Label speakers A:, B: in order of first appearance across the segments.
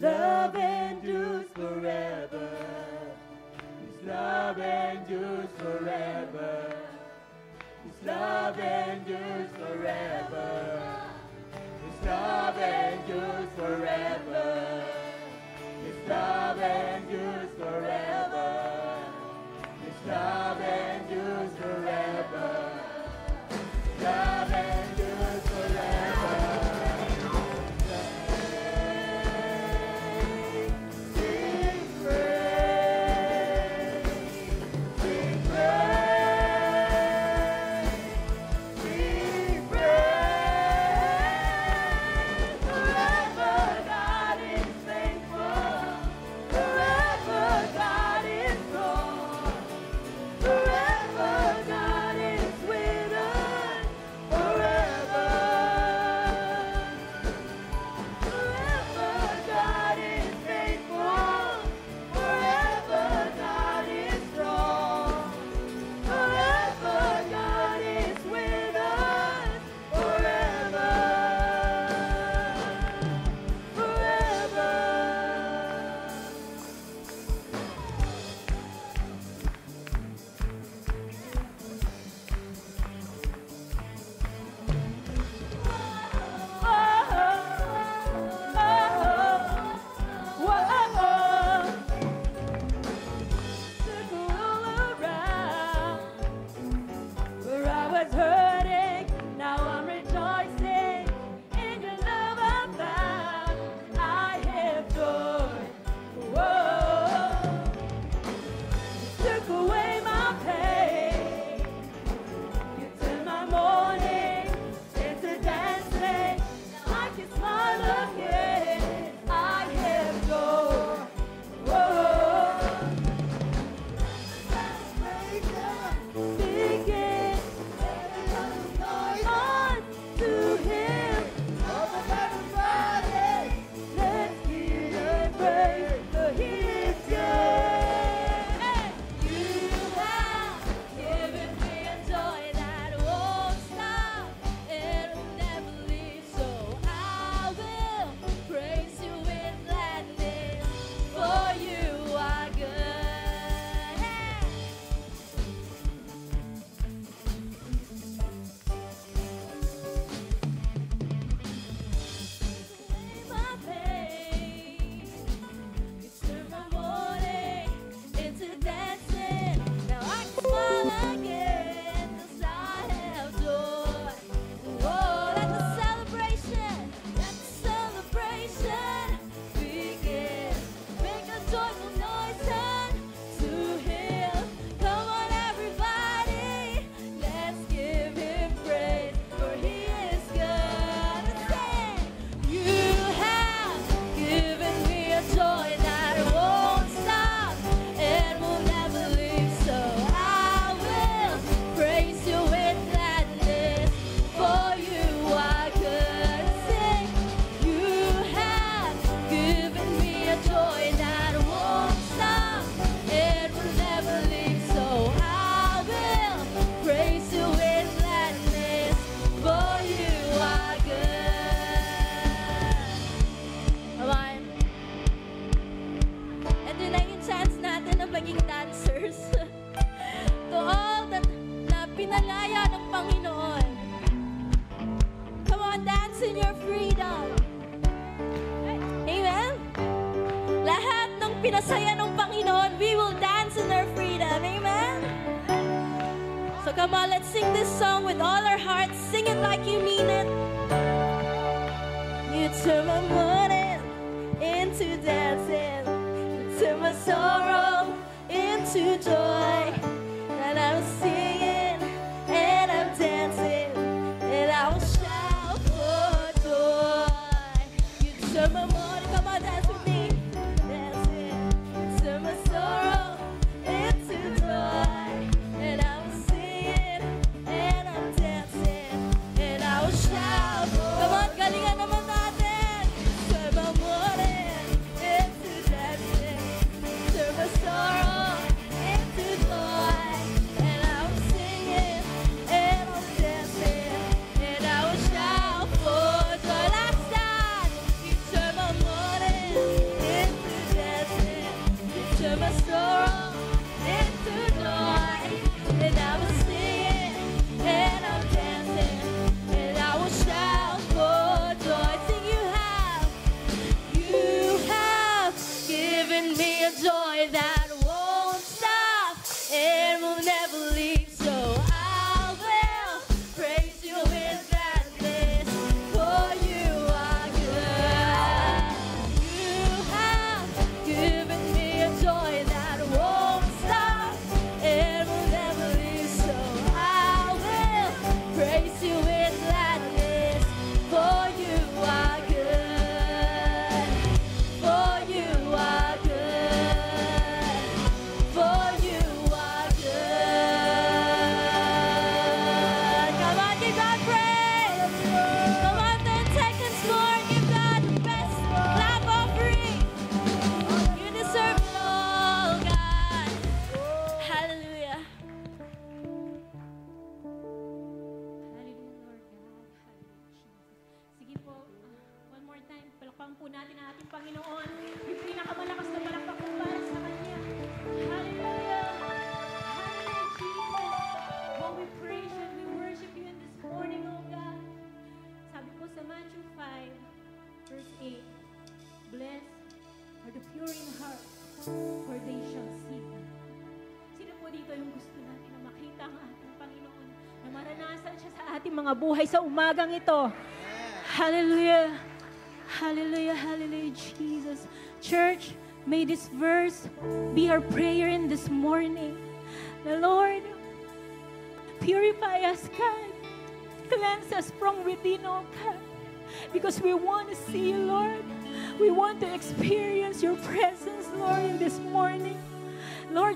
A: love endures forever. His love endures forever. His love endures forever. His love endures forever. His love endures forever. His love endures forever. Love endures forever.
B: pinasaya ng Panginoon, we will dance in our freedom. Amen? So come on, let's sing this song with all our hearts. Sing it like you mean it. You turn my morning into dancing. You turn my sorrow into joy. And I'm singing and I'm dancing and I will shout for joy. You turn my morning, come on, dance with me. Dancing, turn my sorrow into joy. And I'm singing and I'm dancing and I will shout. Come on, galingan naman natin. Turn my morning into dancing. Turn my sorrow into joy.
C: ang ating Panginoon. Yung pinakamalakas na palakpak po para sa Kanya. Hallelujah! Hallelujah, Jesus! Oh, we praise you and we worship you in this morning, oh God. Sabi po sa Matthew 5, verse 8, Blessed are the pure in heart, for they shall see God. Sino po dito yung gusto natin na makita ang ating Panginoon, na maranasan siya sa ating mga buhay sa umagang ito? Hallelujah! Hallelujah, hallelujah, Jesus. Church, may this verse be our prayer in this morning. The Lord, purify us, God. Cleanse us from within, oh God. Because we want to see you, Lord. We want to experience your presence, Lord, in this morning. Lord,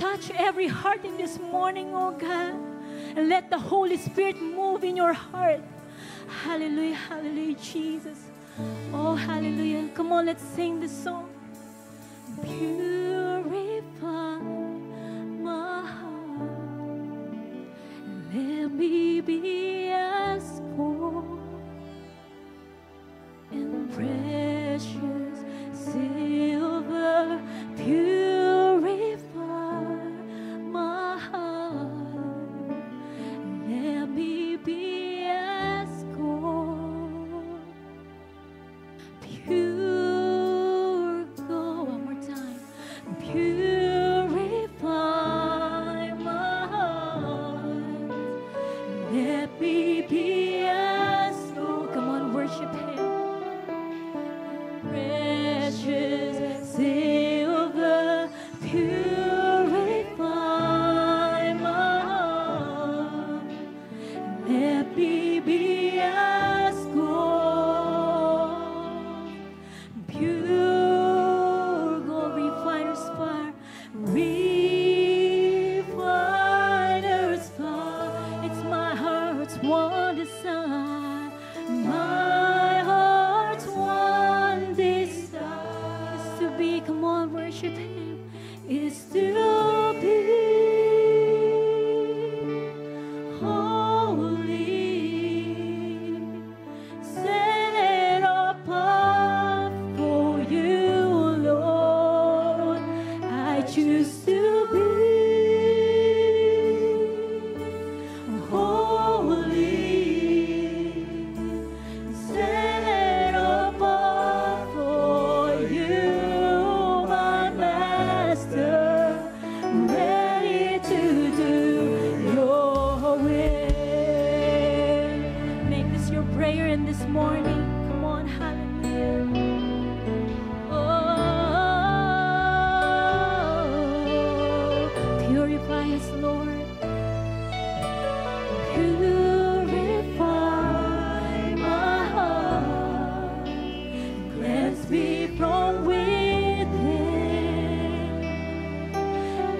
C: touch every heart in this morning, oh God. And let the Holy Spirit move in your heart. Hallelujah, hallelujah, Jesus. Oh, hallelujah. Come on, let's sing this song. Purify my heart. Let me be as gold and precious silver. Purify my heart. Let me be as gold. Pure gold. One more time. Purify my heart. Let me be as gold. Come on, worship Him. Precious silver, purify my heart. Let me be as gold. Pure gold, refiner's fire. Refiner's fire. It's my heart's one desire. My heart's one desire is to be, come on, worship Him, is to be holy, set apart for you, Lord. I choose to be holy, set apart for you, my Master, ready to do your will. Make this your prayer in this morning. Come on, hallelujah. Oh, purify us, Lord. Purify my heart. Cleanse me from within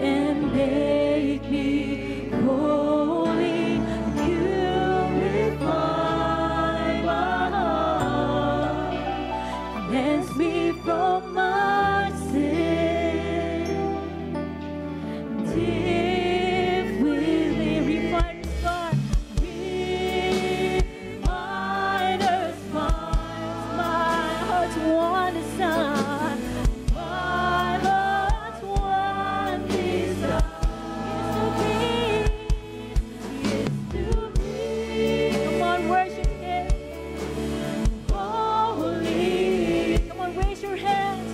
C: and make me holy. Purify my heart. Cleanse me from my sin. Deep within, refiner's fire. Refiner's fire. My heart's one desire. My heart's one desire is to be. Come on, worship Him. Holy. Come on, raise your hands.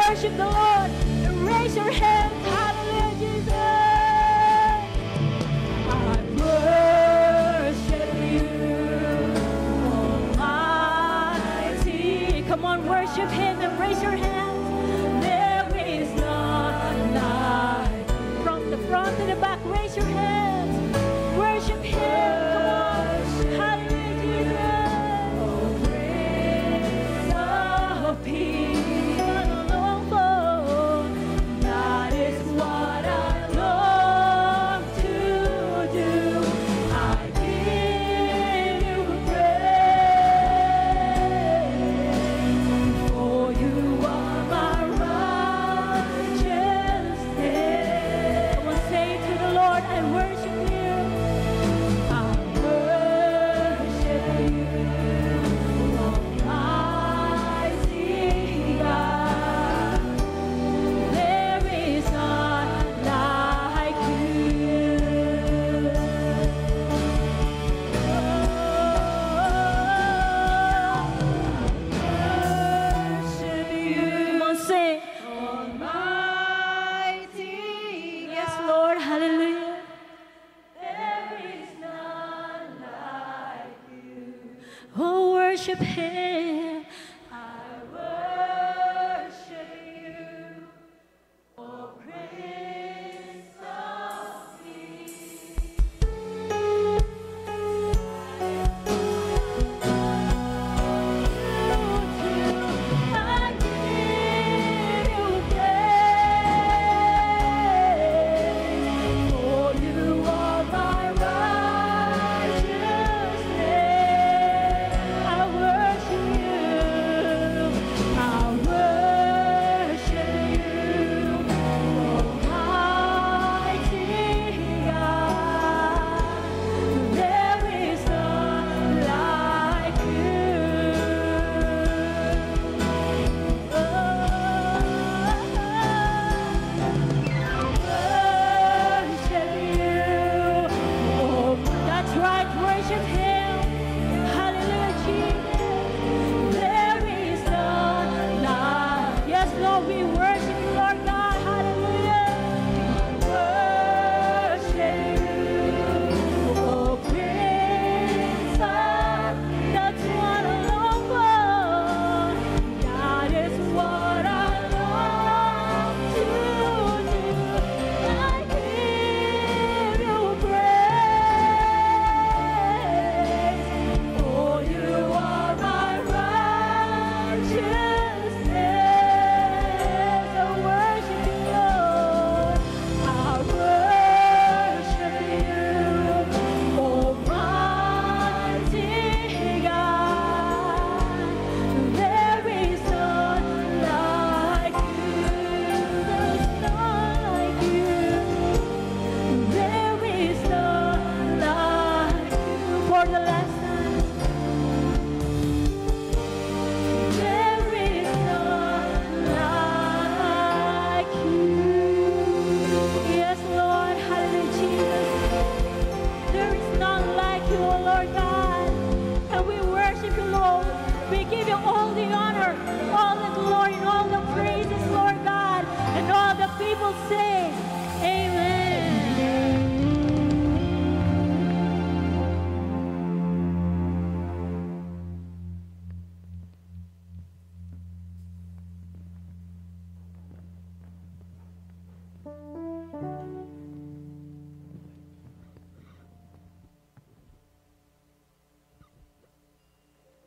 C: Worship the Lord and raise your hands. Hallelujah, Jesus. I worship you, Almighty. Come on, worship Him and raise your hands. There is none like. From the front to the back, raise your hands. Worship Him. Come on. Hallelujah, Jesus. Oh, Prince of Peace. Worship Him. I worship you, O Prince of Peace. I give you praise, for you are my righteousness. I worship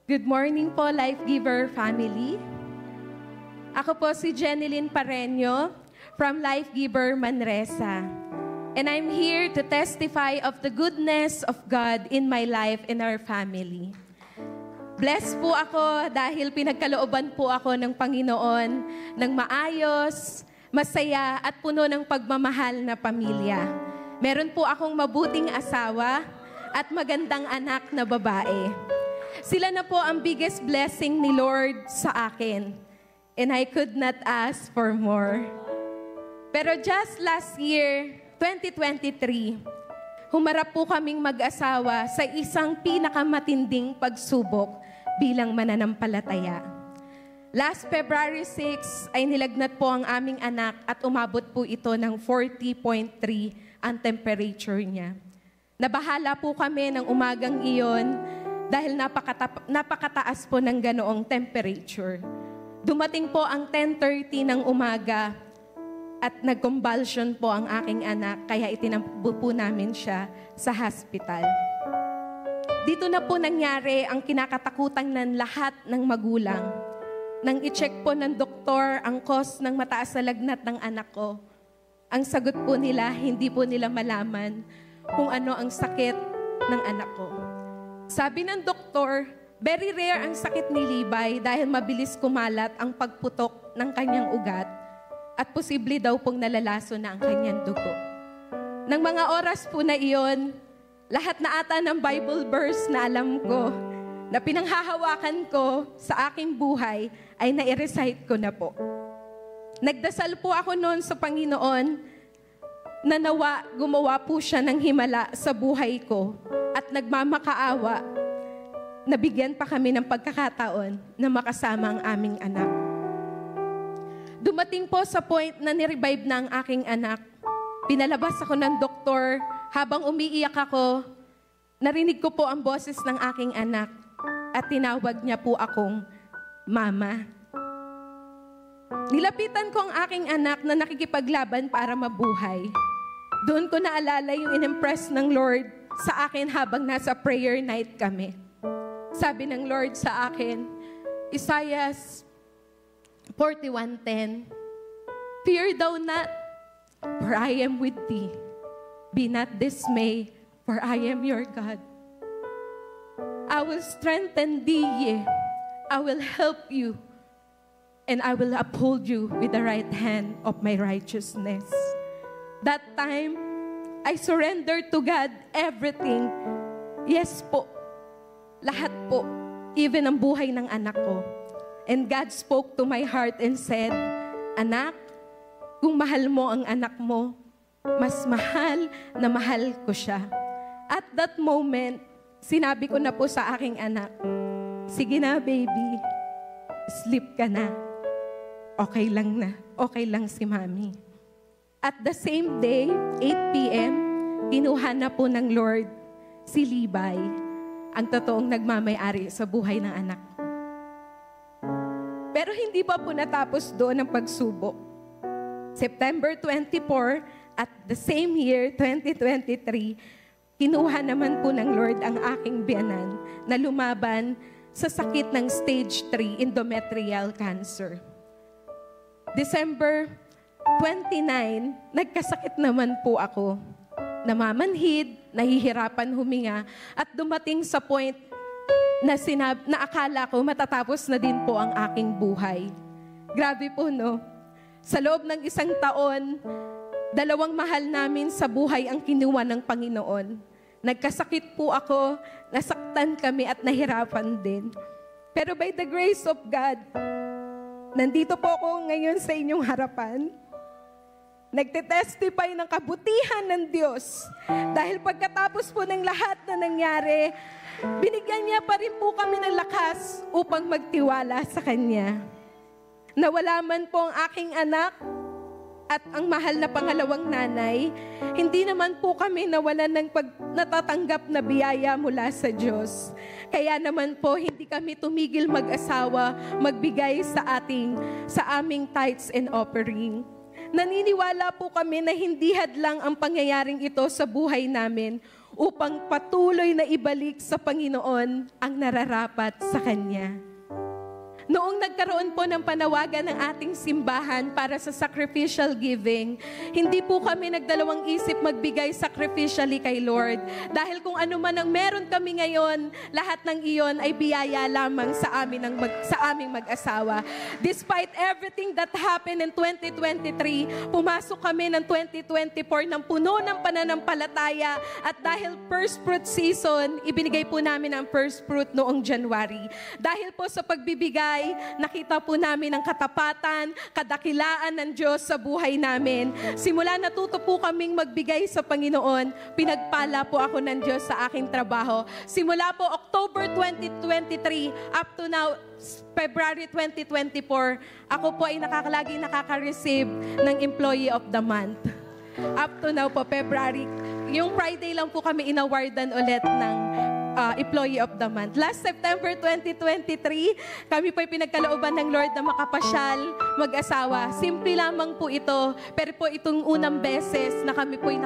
D: Good morning po, Life Giver family. Ako po si Jeneline Pareño from Life Giver Manresa. And I'm here to testify of the goodness of God in my life and our family. Blessed po ako dahil pinagkalooban po ako ng Panginoon ng maayos, masaya at puno ng pagmamahal na pamilya. Meron po akong mabuting asawa at magandang anak na babae. Sila na po ang biggest blessing ni Lord sa akin. And I could not ask for more. Pero just last year, 2023, humarap po kaming mag-asawa sa isang pinakamatinding pagsubok bilang mananampalataya. Last February 6 ay nilagnat po ang aming anak at umabot po ito ng 40.3 ang temperature niya. Nabahala po kami ng umagang iyon dahil napakataas po ng ganoong temperature. Dumating po ang 10:30 ng umaga at nag-convulsion po ang aking anak kaya itinampo po namin siya sa hospital. Dito na po nangyari ang kinakatakutan ng lahat ng magulang. Nang i-check po ng doktor ang cause ng mataas na lagnat ng anak ko, ang sagot po nila, hindi po nila malaman kung ano ang sakit ng anak ko. Sabi ng doktor, very rare ang sakit ni Libay dahil mabilis kumalat ang pagputok ng kanyang ugat at posible daw pong nalalaso na ang kanyang dugo. Nang mga oras po na iyon, lahat na ata ng Bible verse na alam ko, na pinanghahawakan ko sa aking buhay, ay nai-recite ko na po. Nagdasal po ako noon sa Panginoon na nawa gumawa po siya ng himala sa buhay ko at nagmamakaawa, nabigyan pa kami ng pagkakataon na makasama ang aming anak. Dumating po sa point na nirevive na ang aking anak. Pinalabas ako ng doktor. Habang umiiyak ako, narinig ko po ang boses ng aking anak at tinawag niya po akong Mama. Nilapitan ko ang aking anak na nakikipaglaban para mabuhay. Doon ko naalala yung in-impress ng Lord sa akin habang nasa prayer night kami. Sabi ng Lord sa akin, Isaiah 41:10, Fear thou not, for I am with thee. Be not dismayed, for I am your God. I will strengthen thee, I will help you, and I will uphold you with the right hand of my righteousness. That time, I surrendered to God everything. Yes po, lahat po, even ang buhay ng anak ko. And God spoke to my heart and said, Anak, kung mahal mo ang anak mo, mas mahal na mahal ko siya. At that moment, sinabi ko na po sa aking anak, sige na baby, sleep ka na. Okay lang na, okay lang si Mami. At the same day, 8 p.m., kinuha na po ng Lord si Libay, ang totoong nagmamay-ari sa buhay ng anak ko. Pero hindi pa po natapos doon ang pagsubok. September 24, at the same year, 2023, kinuha naman po ng Lord ang aking biyanan na lumaban sa sakit ng stage 3 endometrial cancer. December 29, nagkasakit naman po ako. Namamanhid, nahihirapan huminga, at dumating sa point na akala ko matatapos na din po ang aking buhay. Grabe po, no? Sa loob ng 1 taon, 2 mahal namin sa buhay ang kinuha ng Panginoon. Nagkasakit po ako, nasaktan kami at nahirapan din. Pero by the grace of God, nandito po ako ngayon sa inyong harapan. Nagtetestify ng kabutihan ng Diyos. Dahil pagkatapos po ng lahat na nangyari, binigyan niya pa rin po kami ng lakas upang magtiwala sa Kanya. Nawala man po ang aking anak at ang mahal na pangalawang nanay, hindi naman po kami nawalan ng natatanggap na biyaya mula sa Diyos. Kaya naman po, hindi kami tumigil mag-asawa, magbigay sa aming tithes and offering. Naniniwala po kami na hindi hadlang ang pangyayaring ito sa buhay namin upang patuloy na ibalik sa Panginoon ang nararapat sa Kanya. Noong nagkaroon po ng panawagan ng ating simbahan para sa sacrificial giving, hindi po kami nagdalawang isip magbigay sacrificially kay Lord. Dahil kung ano man ang meron kami ngayon, lahat ng iyon ay biyaya lamang sa aming mag-asawa. Despite everything that happened in 2023, pumasok kami ng 2024 ng puno ng pananampalataya at dahil first fruit season, ibinigay po namin ang first fruit noong January. Dahil po sa pagbibigay, nakita po namin ang katapatan, kadakilaan ng Diyos sa buhay namin. Simula natuto po kaming magbigay sa Panginoon, pinagpala po ako ng Diyos sa aking trabaho. Simula po October 2023 up to now, February 2024, ako po ay laging nakaka-receive ng Employee of the Month. Up to now po, February, yung Friday lang po kami inawardan ulit ng Employee of the Month. Last September 2023, kami po ay pinagkalooban ng Lord na makapasyal mag-asawa. Simple lamang po ito, pero po itong unang beses na kami po ay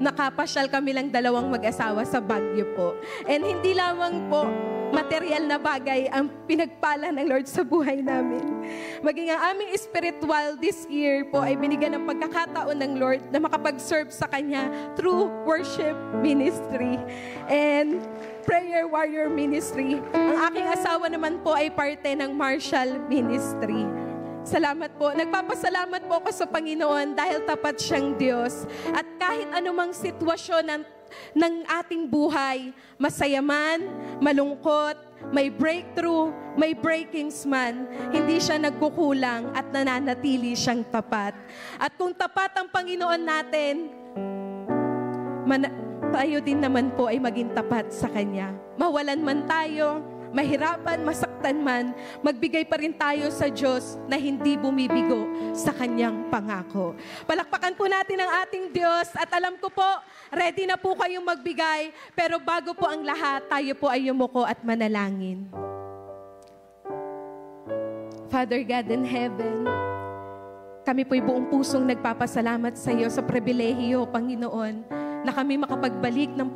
D: nakapasyal kami lang dalawang mag-asawa sa Baguio po. And hindi lamang po material na bagay ang pinagpala ng Lord sa buhay namin. Maging ang aming spiritual this year po ay binigyan ng pagkakataon ng Lord na makapag-serve sa Kanya through worship ministry and prayer warrior ministry. Ang aking asawa naman po ay parte ng Marshall Ministry. Salamat po. Nagpapasalamat po ako sa Panginoon dahil tapat siyang Diyos. At kahit anumang sitwasyon ng ating buhay, masaya man, malungkot, may breakthrough, may breakings man, hindi siya nagkukulang at nananatili siyang tapat. At kung tapat ang Panginoon natin, tayo din naman po ay maging tapat sa Kanya. Mawalan man tayo, mahirapan, masaktan man, magbigay pa rin tayo sa Diyos na hindi bumibigo sa Kanyang pangako. Palakpakan po natin ang ating Diyos at alam ko po, ready na po kayong magbigay, pero bago po ang lahat, tayo po ay yumuko at manalangin. Father God in heaven, kami po'y buong pusong nagpapasalamat sa iyo sa pribilehiyo, Panginoon, na kami makapagbalik ng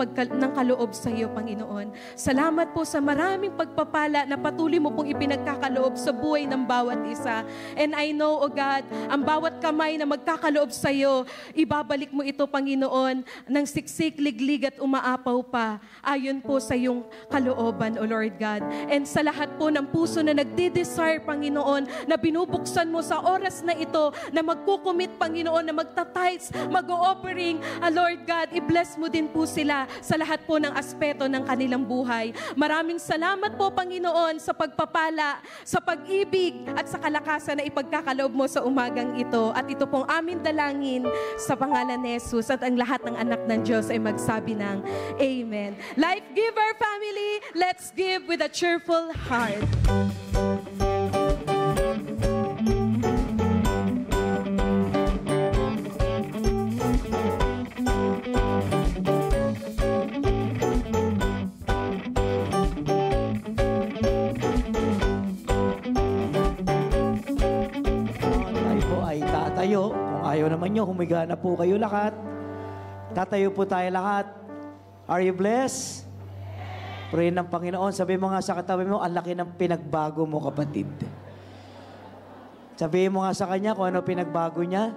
D: kaloob sa iyo, Panginoon. Salamat po sa maraming pagpapala na patuloy mo pong ipinagkakaloob sa buhay ng bawat isa. And I know, O God, ang bawat kamay na magkakaloob sa iyo, ibabalik mo ito, Panginoon, ng siksik, liglig at umaapaw pa, ayon po sa iyong kalooban, O Lord God. And sa lahat po ng puso na nagdi-desire, Panginoon, na binubuksan mo sa oras na ito, na magkukumit, Panginoon, na magta-tithes, mag-o-offering, Lord God, i-bless mo din po sila sa lahat po ng aspeto ng kanilang buhay. Maraming salamat po, Panginoon, sa pagpapala, sa pag-ibig at sa kalakasan na ipagkakaloob mo sa umagang ito. At ito pong amin dalangin sa pangalan ni Jesus at ang lahat ng anak ng Diyos ay magsabi ng Amen. Life Giver family, let's give with a cheerful heart.
E: Kung ayaw naman nyo, humiga na po kayo lahat. Tatayo po tayo lahat. Are you blessed? Pray ng Panginoon. Sabi mo nga sa katabi mo, ang laki ng pinagbago mo, kapatid. Sabihin mo nga sa kanya kung ano pinagbago niya.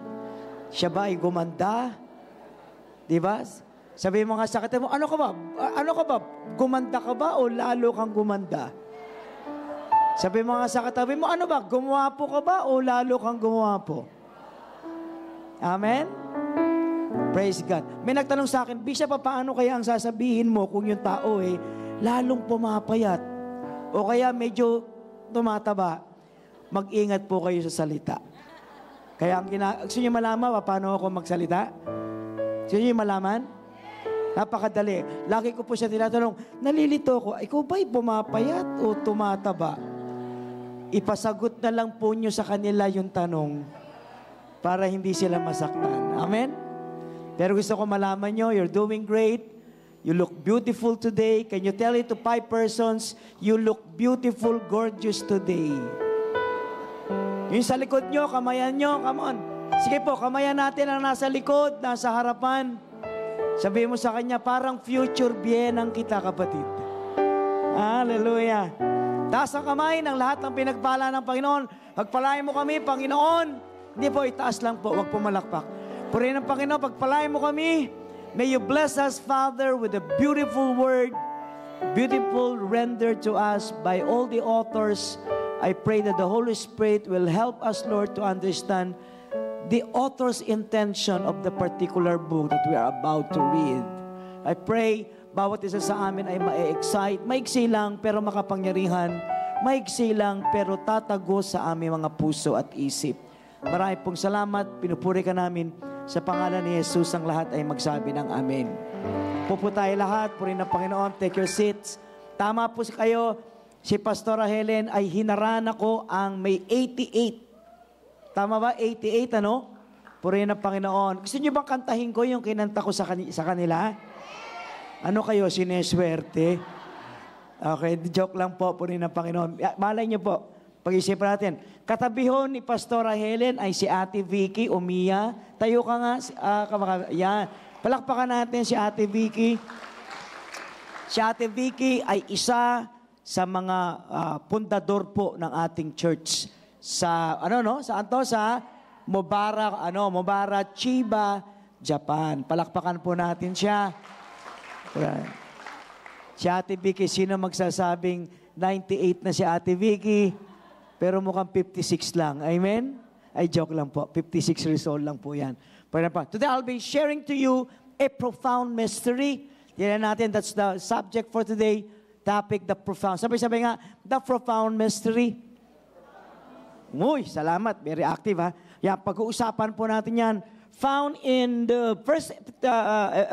E: Siya ba ay gumanda? Diba? Sabihin mo nga sa katabi mo, ano ka ba? Ano ka ba? Gumanda ka ba o lalo kang gumanda? Sabihin mo nga sa katabi mo, ano ba? Gumwapo ka ba o lalo kang gumwapo? Amen? Praise God. May nagtanong sa akin, Bishop, paano kaya ang sasabihin mo kung yung tao lalong pumapayat o kaya medyo tumataba? Mag-ingat po kayo sa salita. Kaya gusto niyo malaman paano ako magsalita? Gusto niyo malaman? Napakadali. Lagi ko po siya tinatanong, nalilito ko, ikaw ba'y pumapayat o tumataba? Ipasagot na lang po niyo sa kanila yung tanong para hindi sila masaktan. Amen? Pero gusto ko malaman nyo, you're doing great. You look beautiful today. Can you tell it to 5 persons, you look beautiful, gorgeous today. Yung sa likod nyo, kamayan nyo, come on. Sige po, kamayan natin ang nasa likod, nasa harapan. Sabi mo sa kanya, parang future biyenang kita, kapatid. Hallelujah. Taas ang kamay ng lahat ng pinagpala ng Panginoon. Pagpalain mo kami, Panginoon. Hindi po, itaas lang po, wag po malakpak. Purihin ng Panginoon, pagpalain mo kami. May you bless us, Father, with a beautiful word, beautiful rendered to us by all the authors. I pray that the Holy Spirit will help us, Lord, to understand the author's intention of the particular book that we are about to read. I pray, bawat isa sa amin ay ma-excite. Maiksi lang, pero makapangyarihan. Maiksi lang, pero tatago sa aming mga puso at isip. Marami pong salamat. Pinupuri ka namin. Sa pangalan ni Jesus, ang lahat ay magsabi ng amen. Pupo tayo lahat. Purihin ng Panginoon. Take your seats. Tama po kayo. Si Pastora Helen ay hinaran ako ang may 88. Tama ba? 88, ano? Purihin ng Panginoon. Gusto niyo bang kantahin ko yung kinanta ko sa kanila? Ano kayo, sineswerte? Okay, joke lang po, purihin ng Panginoon. Malay niyo po, pag-isipan natin. Katabihon ni Pastora Helen ay si Ate Vicky Umia. Tayo ka nga. Yan. Palakpakan natin si Ate Vicky. Si Ate Vicky ay isa sa mga pundador po ng ating church. Sa, saan to? Sa Mobara, Chiba, Japan. Palakpakan po natin siya. Si Ate Vicky, sino magsasabing 98 na si Ate Vicky? Pero mukhang 56 lang. Amen? Ay, joke lang po. 56 years old lang po yan. Today, I'll be sharing to you a profound mystery. Tignan natin, that's the subject for today. Topic, the profound. Sabi nga, the profound mystery. Uy, salamat. Very active, ha? Yan, pag-uusapan po natin yan. Found in the first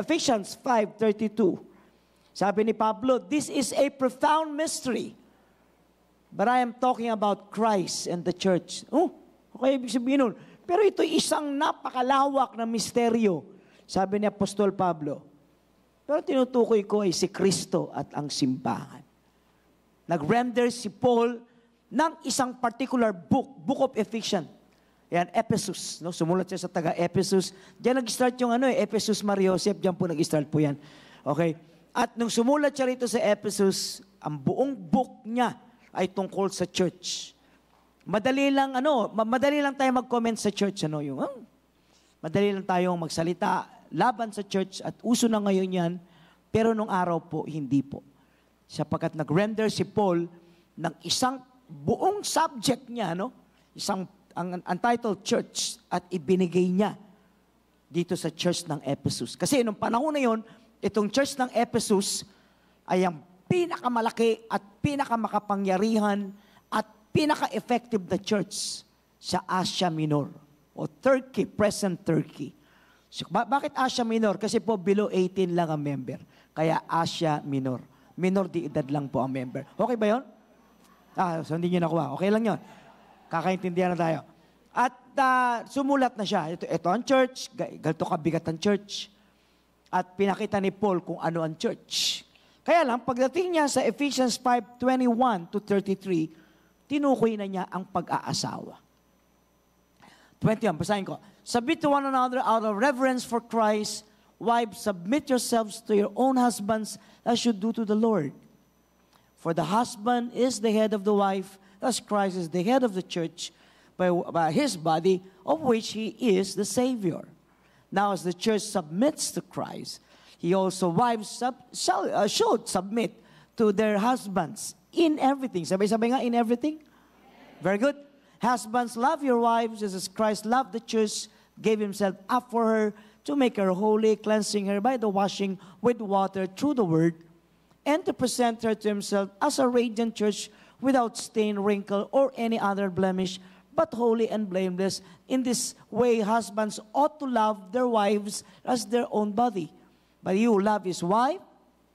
E: Ephesians 5:32. Sabi ni Pablo, this is a profound mystery. But I am talking about Christ and the church. Oh, okay, ibig sabihin nun. Pero ito isang napakalawak na misteryo. Sabi ni Apostol Pablo. Pero tinutukoy ko ay si Kristo at ang simbahan. Nag-render si Paul ng isang particular book of Ephesians. Yan, Ephesus. No? Sumulat siya sa taga-Ephesus. Diyan nag-start yung Ephesus Maria Joseph. Diyan po nag-start po yan. Okay? At nung sumulat siya rito sa Ephesus, ang buong book niya ay tungkol sa church. Madali lang tayo mag-comment sa church, madali lang tayong magsalita laban sa church at uso na ngayon yan, pero nung araw po, hindi po. Sapagkat nag-render si Paul ng isang buong subject niya, isang ang title church at ibinigay niya dito sa church ng Ephesus. Kasi nung panahon na yon, itong church ng Ephesus ay ang pinakamalaki at pinakamakapangyarihan at pinaka-effective na church sa Asia Minor o Turkey, present Turkey. So, bakit Asia Minor? Kasi po below 18 lang ang member. Kaya Asia Minor. Minor di edad lang po ang member. Okay ba yun? So hindi nyo nakuha. Okay lang yun. Kakaintindihan na tayo. At sumulat na siya. Ito ang church. Ganito kabigat ang church. At pinakita ni Paul kung ano ang church. Kaya lang, pagdating niya sa Ephesians 5:21-33, tinukoy na niya ang pag-aasawa. 21, basahin ko. Submit to one another out of reverence for Christ. Wives, submit yourselves to your own husbands as you do to the Lord. For the husband is the head of the wife, as Christ is the head of the church, by his body, of which he is the Savior. Now, as the church submits to Christ, he also wives should submit to their husbands in everything. Sabay-sabay nga, in everything. Very good. Husbands, love your wives as Christ loved the church, gave himself up for her to make her holy, cleansing her by the washing with water through the word, and to present her to himself as a radiant church without stain, wrinkle, or any other blemish, but holy and blameless. In this way, husbands ought to love their wives as their own body. But he who love his wife,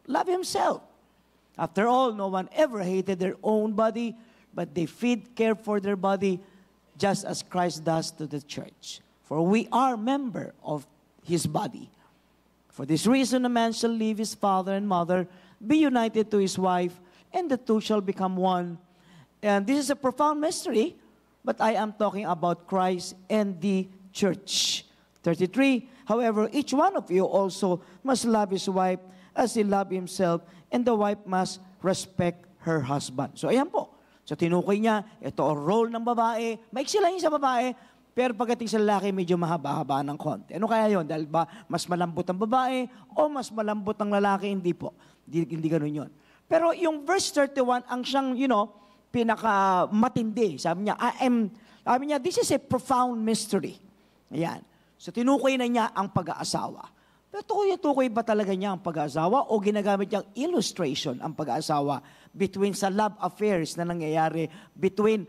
E: love himself. After all, no one ever hated their own body, but they care for their body just as Christ does to the church. For we are member of his body. For this reason, a man shall leave his father and mother, be united to his wife, and the two shall become one. And this is a profound mystery, but I am talking about Christ and the church. 33, However, each one of you also must love his wife as he loved himself, and the wife must respect her husband. So ayan po. So tinukoy niya, ito ang role ng babae. Maiksi lang yun sa babae, pero pagdating sa lalaki, medyo mahaba-haba ng konti. Ano kaya yun? Dahil ba mas malambot ang babae o mas malambot ang lalaki? Hindi po. Hindi ganun yun. Pero yung verse 31, ang siyang, pinaka-matindi. Sabi niya, this is a profound mystery. Ayan. So tinukoy na niya ang pag-aasawa. Pero tukoy ba talaga niya ang pag-aasawa o ginagamit niyang illustration ang pag-aasawa between sa love affairs na nangyayari between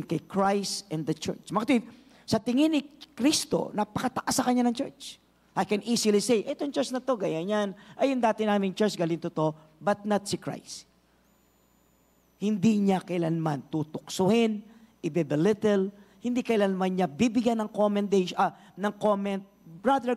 E: kay Christ and the church? Makatid, sa tingin ni Kristo, napakataas sa kanya ng church. I can easily say, itong church na to, gaya niyan. Ay, yung dati naming church, galito to, but not si Christ. Hindi niya kailanman tutuksuhin, ibebelittle, hindi kailanman niya bibigyan ng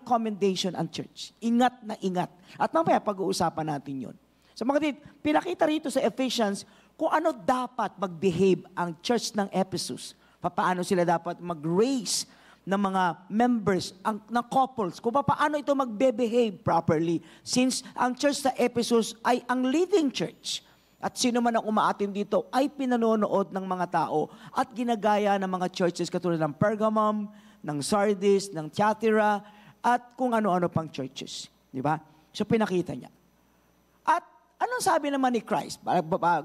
E: commendation ang church. Ingat na ingat. At mamaya pag-uusapan natin yun. So mga kapatid, pinakita rito sa Ephesians kung ano dapat mag-behave ang church ng Ephesus. Paano sila dapat mag-raise ng mga members, ng couples, kung paano ito magbe-behave properly. Since ang church sa Ephesus ay ang leading church. At sino man ang umaatin dito ay pinanonood ng mga tao at ginagaya ng mga churches katulad ng Pergamum, ng Sardis, ng Thyatira, at kung ano-ano pang churches. Di ba? So pinakita niya. At anong sabi naman ni Christ?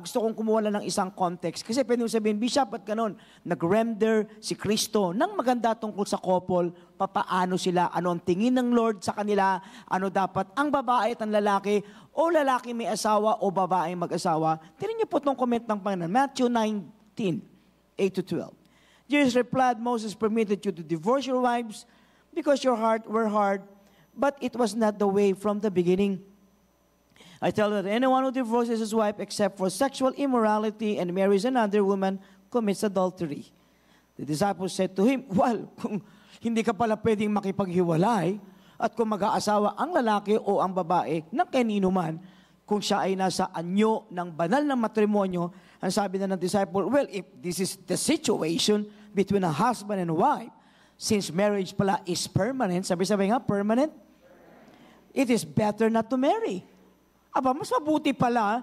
E: Gusto kong kumuha lang ng isang context. Kasi pwede mo sabihin, Bishop, at ganun, nag-render si Kristo ng maganda tungkol sa couple, papaano sila, ano ang tingin ng Lord sa kanila, ano dapat ang babae at ang lalaki, o lalaki may asawa o babae mag-asawa. Tingnan niyo po itong comment ng Panginoon. Matthew 19, 8-12. Jesus replied, Moses permitted you to divorce your wives because your heart were hard, but it was not the way from the beginning. I tell you that anyone who divorces his wife except for sexual immorality and marries another woman commits adultery. The disciples said to him, well, kung hindi ka pala pwedeng makipaghiwalay at kung mag-aasawa ang lalaki o ang babae ng kanino man, kung siya ay nasa anyo ng banal na matrimonyo, ang sabi na ng disciple, well, if this is the situation between a husband and wife, since marriage pala is permanent, sabi-sabi nga, permanent, it is better not to marry. Aba, mas mabuti pala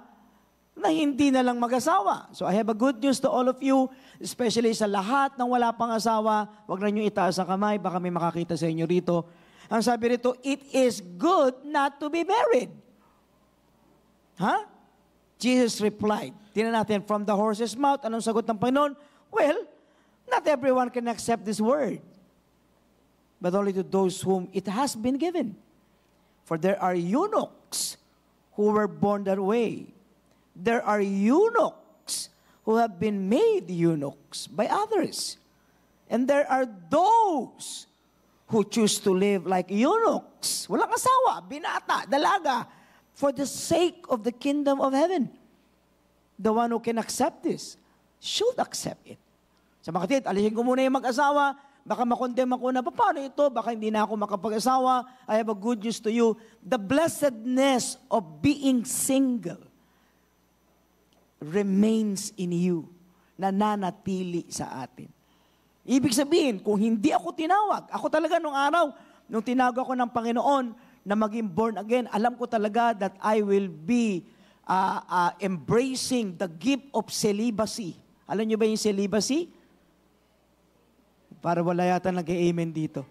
E: na hindi na lang mag-asawa. So I have a good news to all of you, especially sa lahat ng wala pang asawa, wag na nyo itaas ang kamay, baka may makakita sa inyo rito. Ang sabi rito, it is good not to be married. Huh? Jesus replied, tingnan natin from the horse's mouth, anong sagot ng Panginoon? Well, not everyone can accept this word, but only to those whom it has been given. For there are eunuchs who were born that way. There are eunuchs who have been made eunuchs by others. And there are those who choose to live like eunuchs. Walang asawa, binata, dalaga, for the sake of the kingdom of heaven. The one who can accept this should accept it. Sa mga kapatid, alisin ko muna yung mag-asawa, baka makondem ako na, paano ito? Baka hindi na ako makapag-asawa. I have a good news to you. The blessedness of being single remains in you, nananatili sa atin. Ibig sabihin, kung hindi ako tinawag, ako talaga nung araw, nung tinawag ako ng Panginoon na maging born again, alam ko talaga that I will be embracing the gift of celibacy. Alam niyo ba yung celibacy? Para wala yata nag-amen dito.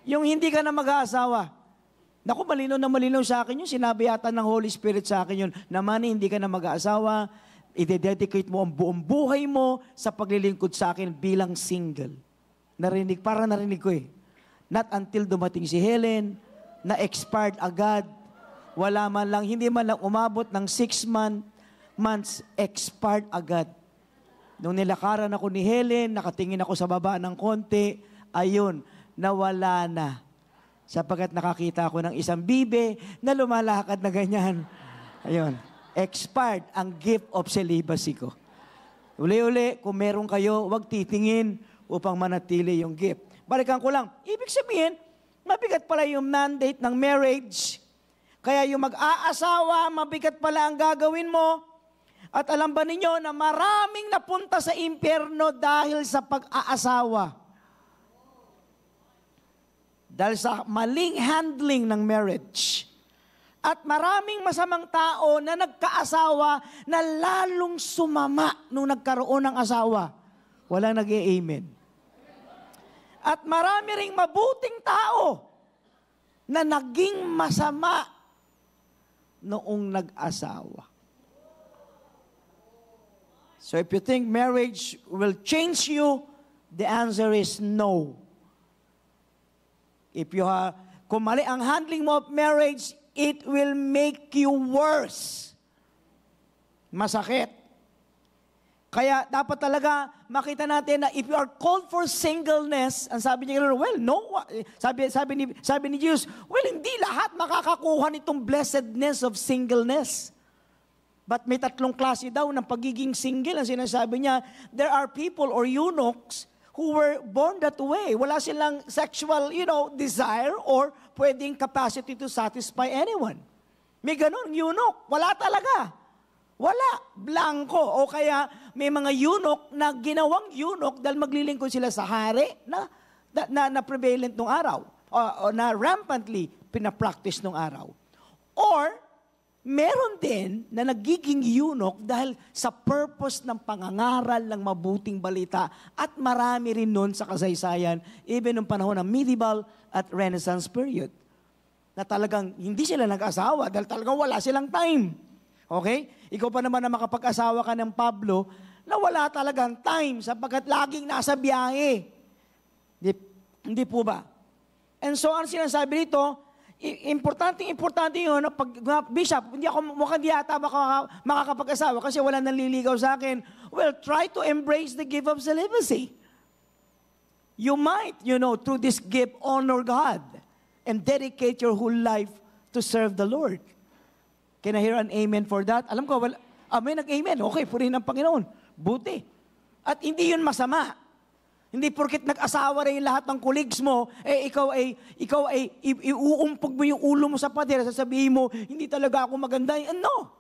E: Yung hindi ka na mag-aasawa. Naku, malinaw sa akin yun. Sinabi yata ng Holy Spirit sa akin yun, naman hindi ka na mag-aasawa, i-dedicate mo ang buong buhay mo sa paglilingkod sa akin bilang single. Parang narinig ko eh. Not until dumating si Helen, na-expired agad, wala man lang, hindi man lang umabot ng 6 months, expired agad. Nung nilakaran ako ni Helen, nakatingin ako sa baba ng konti, ayun, nawala na. Sapagkat nakakita ako ng isang bibe na lumalakad na ganyan. Ayun, expired ang gift of celibacy ko. Uli-uli, kung meron kayo, huwag titingin upang manatili yung gift. Balikan ko lang, ibig sabihin, mabigat pala yung mandate ng marriage. Kaya yung mag-aasawa, mabigat pala ang gagawin mo. At alam ba ninyo na maraming napunta sa impyerno dahil sa pag-aasawa? Dahil sa maling handling ng marriage. At maraming masamang tao na nagkaasawa na lalong sumama nung nagkaroon ng asawa. Walang nag-amen. At marami ring mabuting tao na naging masama noong nag-asawa. So if you think marriage will change you, the answer is no. If you kung mali ang handling mo of marriage, it will make you worse. Masakit. Kaya dapat talaga makita natin na if you are called for singleness, ang sabi niya, well, no. Sabi ni Jesus, well, hindi lahat makakakuha nitong blessedness of singleness. But may tatlong klase daw ng pagiging single. Ang sinasabi niya, there are people or eunuchs who were born that way. Wala silang sexual, desire or pwedeng capacity to satisfy anyone. May ganun, eunuch. Wala talaga. Wala. Blanco. O kaya may mga eunuch na ginawang eunuch dahil maglilingkod sila sa hari na prevalent nung araw. O na rampantly pinapractice nung araw. Or, meron din na nagiging eunuch dahil sa purpose ng pangangaral ng mabuting balita at marami rin nun sa kasaysayan, even nung panahon ng medieval at Renaissance period. Na talagang hindi sila nag-asawa dahil talagang wala silang time. Okay? Ikaw pa naman na makapag-asawa ka ng Pablo na wala talagang time sapagkat laging nasa biyahe. Hindi po ba? And so, ang sinasabi dito, importante yun. Bishop, mukhang di ata makakapag-asawa kasi wala nanliligaw sa akin. Well, try to embrace the gift of celibacy. You might, through this gift, honor God and dedicate your whole life to serve the Lord. Can I hear an amen for that? Alam ko, may nag-amen. Okay, purihin ang Panginoon. Buti. At hindi yun masama. Hindi porket nag-asawa rin lahat ng colleagues mo, ikaw ay iuumpog mo yung ulo mo sa pader, sasabihin mo, hindi talaga ako maganda. No.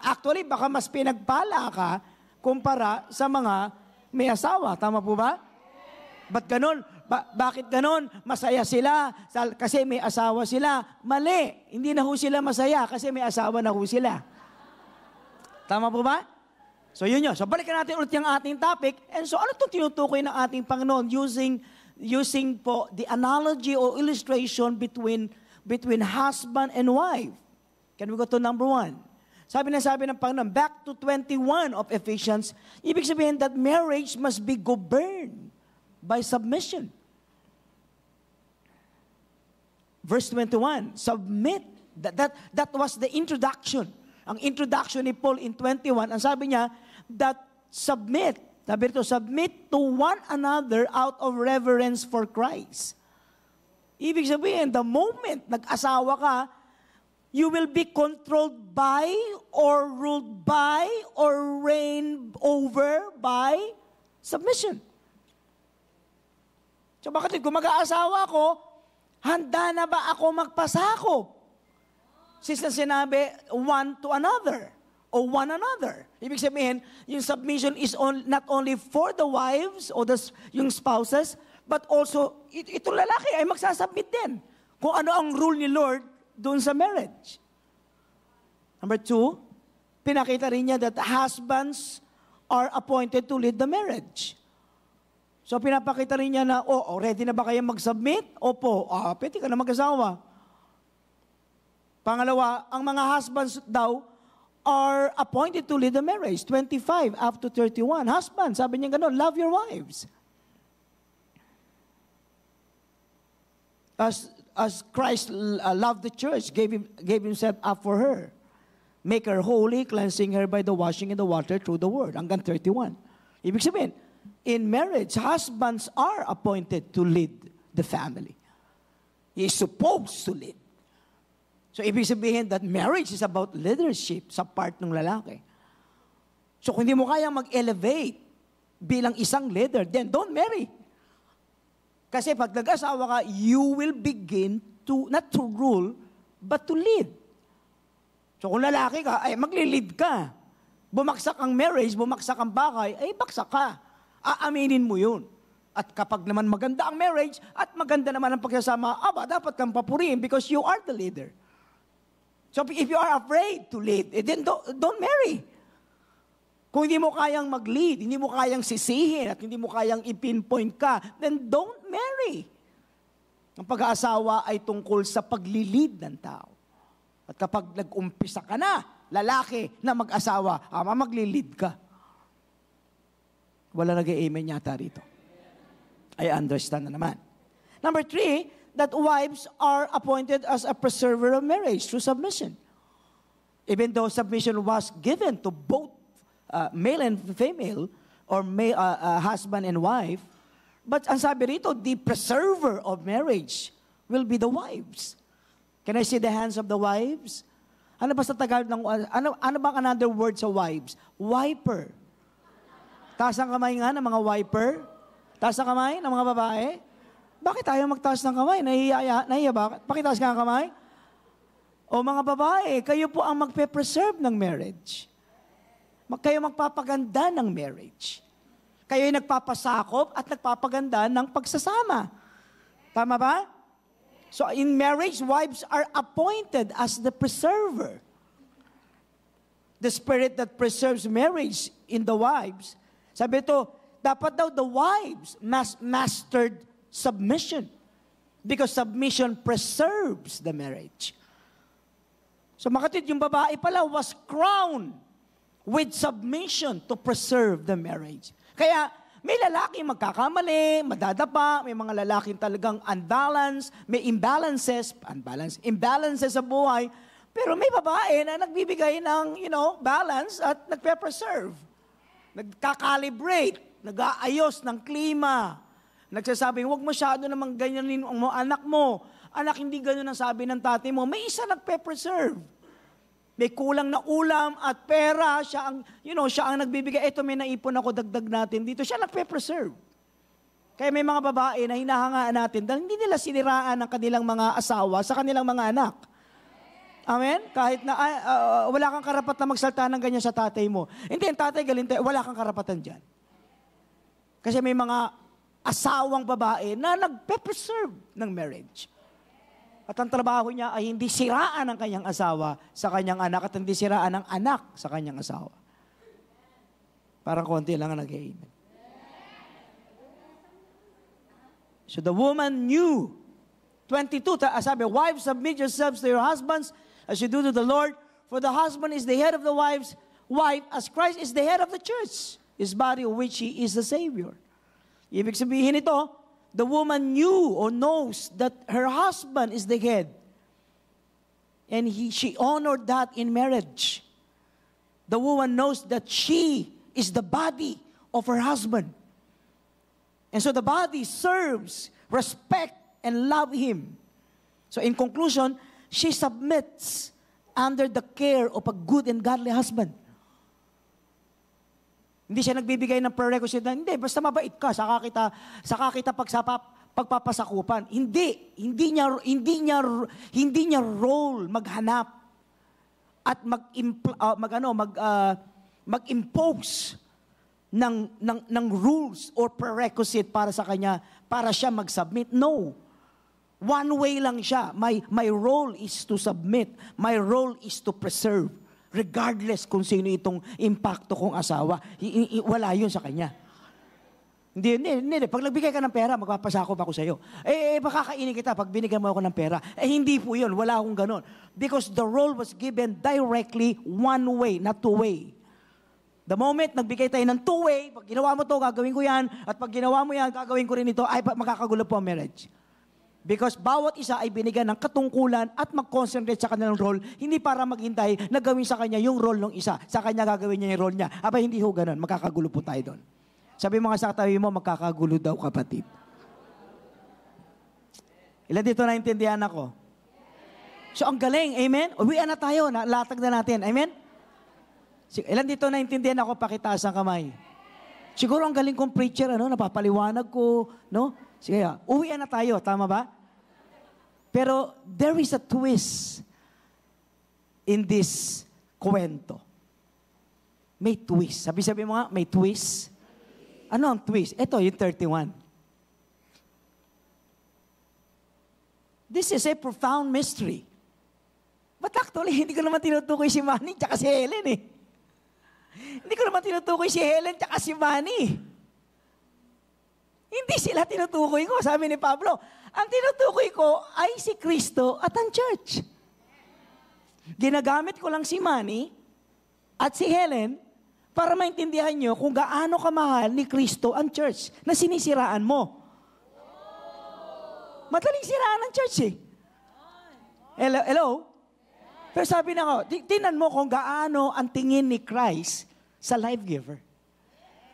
E: Actually, baka mas pinagpala ka kumpara sa mga may asawa. Tama po ba? Ba't ganon? Bakit ganon? Masaya sila kasi may asawa sila. Mali. Hindi na ho sila masaya kasi may asawa na ho sila. Tama po ba? So yun yun. So balikan natin ulit yung ating topic. And so ano itong tinutukoy ng ating Panginoon using po the analogy or illustration between husband and wife. Can we go to number 1? Sabi ng Panginoon, back to 21 of Ephesians, ibig sabihin that marriage must be governed by submission. Verse 21, submit. That was the introduction. Ang introduction ni Paul in 21, ang sabi niya, that submit. Sabi ito, submit to one another out of reverence for Christ. Ibig sabihin, the moment nag-asawa ka, you will be controlled by or ruled by or reigned over by submission. So bakit kung mag-aasawa ko, handa na ba ako magpasakop? Since sinabi, one to another, o one another. Ibig sabihin, yung submission is not only for the wives, o yung spouses, but also, itong lalaki ay magsasubmit din. Kung ano ang rule ni Lord doon sa marriage. Number 2, pinakita rin niya that husbands are appointed to lead the marriage. So pinapakita rin niya na, ready na ba kayo mag-submit? Opo, pwede ka na mag-asawa. Pangalawa, ang mga husbands daw are appointed to lead the marriage. 25 up to 31. Husbands, sabi niya gano'n, love your wives. As Christ loved the church, gave himself up for her. Make her holy, cleansing her by the washing in the water through the word. Hanggang 31. Ibig sabihin, in marriage, husbands are appointed to lead the family. He is supposed to lead. So, ibig sabihin that marriage is about leadership sa part ng lalaki. So, kung hindi mo kayang mag-elevate bilang isang leader, then don't marry. Kasi pag nag-asawa ka, you will begin to, not to rule, but to lead. So, kung lalaki ka, ay magli-lead ka. Bumagsak ang marriage, bumagsak ang bahay, ay baksak ka. Aaminin mo yun. At kapag naman maganda ang marriage at maganda naman ang pagsasama, dapat kang papurihin because you are the leader. So if you are afraid to lead, then don't marry. Kung hindi mo kayang mag-lead, hindi mo kayang sisihin at hindi mo kayang ipinpoint ka, then don't marry. Ang pag-aasawa ay tungkol sa pag-lead ng tao. At kapag nag-umpisa ka na, lalaki na mag-asawa, magli-lead ka. Wala nag-amen yata rito. I understand na naman. Number 3, that wives are appointed as a preserver of marriage through submission. Even though submission was given to both male and female, or husband and wife, but ang sabi rito, the preserver of marriage will be the wives. Can I see the hands of the wives? Ano ba sa Tagalog ng, ano ba another word sa wives? Wiper. Taas ang kamay nga ng mga wiper. Taas ang kamay ng mga babae. Bakit tayo magtaas ng kamay? Nahiya ba? Pakitaas ka ang kamay. O mga babae, kayo po ang magpe-preserve ng marriage. Kayo magpapaganda ng marriage. Kayo ay nagpapasakop at nagpapaganda ng pagsasama. Tama ba? So in marriage, wives are appointed as the preserver. The spirit that preserves marriage in the wives. Sabi ito, dapat daw the wives mastered submission. Because submission preserves the marriage. So makatid, yung babae pala was crowned with submission to preserve the marriage. Kaya may lalaki magkakamali, madadapa, may mga lalaking talagang unbalanced, may imbalances sa buhay, pero may babae na nagbibigay ng, balance at nagpe-preserve. Nagkakalibrate, nag-aayos ng klima. Nagsasabing, huwag masyado namang ganyanin ang anak mo. Anak, hindi ganyan ang sabi ng tatay mo. May isa nagpe-preserve. May kulang na ulam at pera, siya ang nagbibigay. Ito, may naipon ako, dagdag natin dito. Siya nagpe-preserve. Kaya may mga babae na hinahangaan natin dahil hindi nila siniraan ang kanilang mga asawa sa kanilang mga anak. Amen? Kahit na wala kang karapat na magsalta ng ganyan sa tatay mo. Hindi, ang tatay galinte, wala kang karapatan dyan. Kasi may mga asawang babae na nagpe-preserve ng marriage. At ang trabaho niya ay hindi siraan ang kanyang asawa sa kanyang anak at hindi siraan ang anak sa kanyang asawa. Parang konti lang ang nag-amen. So the woman knew. 22, sabi, wives, submit yourselves to your husbands as you do to the Lord, for the husband is the head of the wife, as Christ is the head of the church, his body of which he is the Savior. Ibig sabihin ito, the woman knew or knows that her husband is the head. And she honored that in marriage. The woman knows that she is the body of her husband. And so the body serves, respect, and love him. So in conclusion, she submits under the care of a good and godly husband. Hindi siya nagbibigay ng prerequisite na, hindi, basta mabait ka, saka kita pagpapasakupan. Hindi niya role maghanap at mag-impose ng rules or prerequisite para sa kanya, para siya mag-submit. No. One way lang siya. My role is to submit. My role is to preserve. Regardless kung sino itong impacto kong asawa, wala yun sa kanya. Hindi. Pag nagbigay ka ng pera, magpapasakop ako sa iyo. Makakainin kita pag binigyan mo ako ng pera. Hindi po yun. Wala akong ganon. Because the role was given directly one way, not two way. The moment nagbigay tayo ng two way, pag ginawa mo to, gagawin ko yan, at pag ginawa mo yan, gagawin ko rin ito, ay makakagulo po ang marriage. Because bawat isa ay binigyan ng katungkulan at mag-concentrate sa kanilang role, hindi para maghintay na gawin sa kanya yung role ng isa. Sa kanya gagawin niya yung role niya. Hindi ho ganun. Magkakagulo po tayo doon. Sabi mo nga sa katabi mo, magkakagulo daw kapatid. Ilan dito naintindihan ako? So ang galing, amen? Uwian na tayo, latag na natin, amen? Ilan dito naintindihan ako, pakitaas ang kamay. Siguro ang galing kong preacher, napapaliwanag ko, no? Sige, uwian na tayo, tama ba? Pero there is a twist in this kwento. May twist. Sabi mo nga, may twist. Ano ang twist? Ito, yung 31. This is a profound mystery. But actually, hindi ko naman tinutukoy si Manny tsaka si Helen eh. Hindi ko naman tinutukoy si Helen tsaka si Manny. Hindi sila tinutukoy ko, sabi ni Pablo. Ang tinutukoy ko ay si Kristo at ang church. Ginagamit ko lang si Manny at si Helen para maintindihan nyo kung gaano kamahal ni Kristo ang church na sinisiraan mo. Madaling siraan ang church eh. Hello? Pero sabi na ko, tingnan mo kung gaano ang tingin ni Christ sa life giver.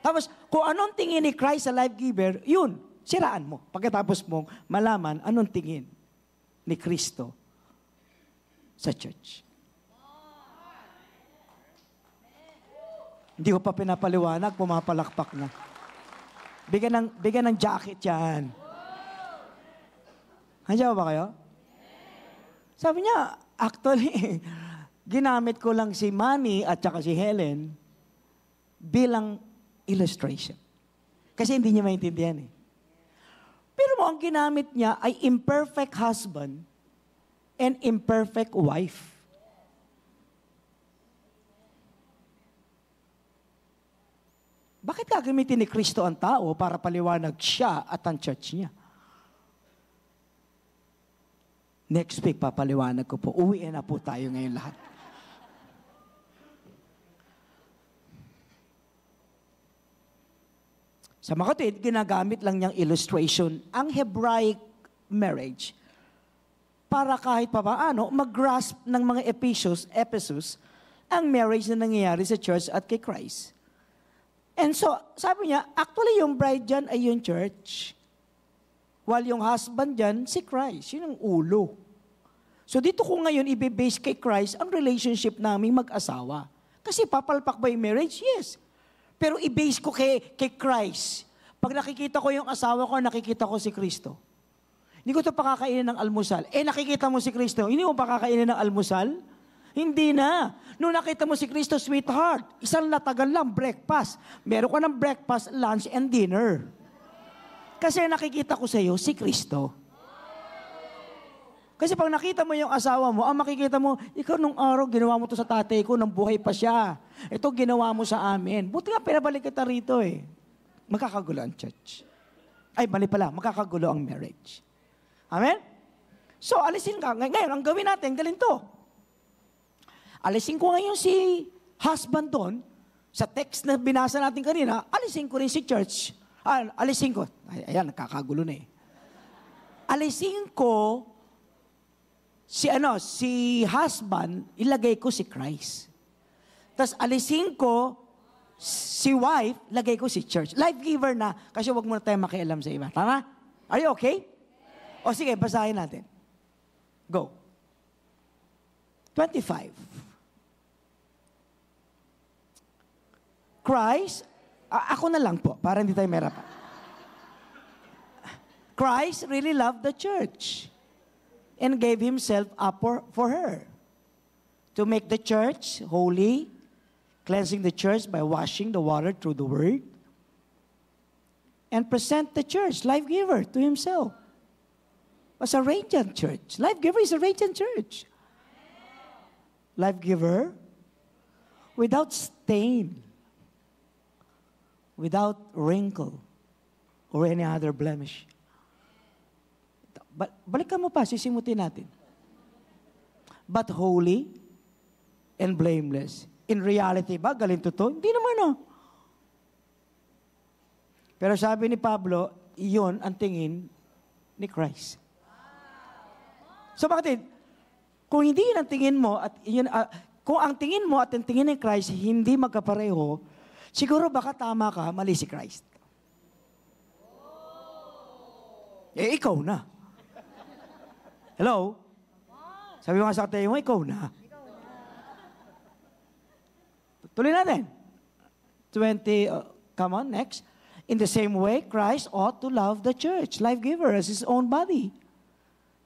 E: Tapos, kung anong tingin ni Christ sa life giver, yun, siraan mo. Pagkatapos mong malaman anong tingin ni Kristo sa church. Hindi ko pa pinapaliwanag, pumapalakpak na. Bigyan ng jacket yan. Nandiyan ba kayo? Sabi niya, actually, ginamit ko lang si Manny at saka si Helen bilang illustration. Kasi hindi niya maintindihan eh. Pero ang ginamit niya ay imperfect husband and imperfect wife. Bakit gagamitin ni Kristo ang tao para paliwanag siya at ang church niya? Next week, papaliwanag ko po. Uwiin na po tayo ngayon lahat. Sa mga kapatid, ginagamit lang niyang illustration ang Hebraic marriage para kahit papaano mag-grasp ng mga Ephesus ang marriage na nangyayari sa church at kay Christ. And so, sabi niya, actually yung bride dyan ay yung church. While yung husband dyan, si Christ. Yun ang ulo. So dito ko ngayon i-base kay Christ ang relationship naming mag-asawa. Kasi papalpak ba yung marriage? Yes. Pero i-base ko kay Christ. Pag nakikita ko yung asawa ko, nakikita ko si Kristo. Hindi ko ito pakakainin ng almusal. Nakikita mo si Kristo, hindi mo pakakainin ng almusal? Hindi na. Nung nakita mo si Kristo, sweetheart, isang natagal lang, breakfast. Meron ka ng breakfast, lunch, and dinner. Kasi nakikita ko sa iyo si Kristo. Kasi pag nakita mo yung asawa mo, ang makikita mo, ikaw nung araw, ginawa mo to sa tatay ko, nang buhay pa siya. Ito ginawa mo sa amin. Buti nga, pinabalik kita rito eh. Magkakagulo ang church. Ay, mali pala, magkakagulo ang marriage. Amen? So, alisin ka. Ngayon, ang gawin natin, ganito. Alisin ko ngayon si husband doon, sa text na binasa natin kanina, alisin ko rin si church. Alisin ko. Ayan, nagkakagulo na eh. Alisin ko si husband, ilagay ko si Christ. Tapos alisin ko si wife, lagay ko si church. Life giver na, kasi wag muna tayo makialam sa iba. Tama? Are you okay? O sige, basahin natin. Go. 25. Christ, ako na lang po, para hindi tayo merapan. Christ really loved the church and gave himself up for her to make the church holy, cleansing the church by washing the water through the word, and present the church, life giver, to himself. As a radiant church. Life giver is a radiant church. Life giver without stain, without wrinkle, or any other blemish. Balikan mo pa, sisimutin natin. But holy and blameless. In reality ba, galing totoo? Hindi naman Pero sabi ni Pablo, iyon ang tingin ni Christ. So bakit? Kung hindi yun ang tingin mo, at yun, kung ang tingin mo at ang tingin ni Christ hindi magkapareho, siguro baka tama ka, mali si Christ. Ikaw na. Hello? Sabi mo nga sa tayo mo, ikaw na. Tuloy natin. 20, come on, next. In the same way, Christ ought to love the church, life giver, as his own body.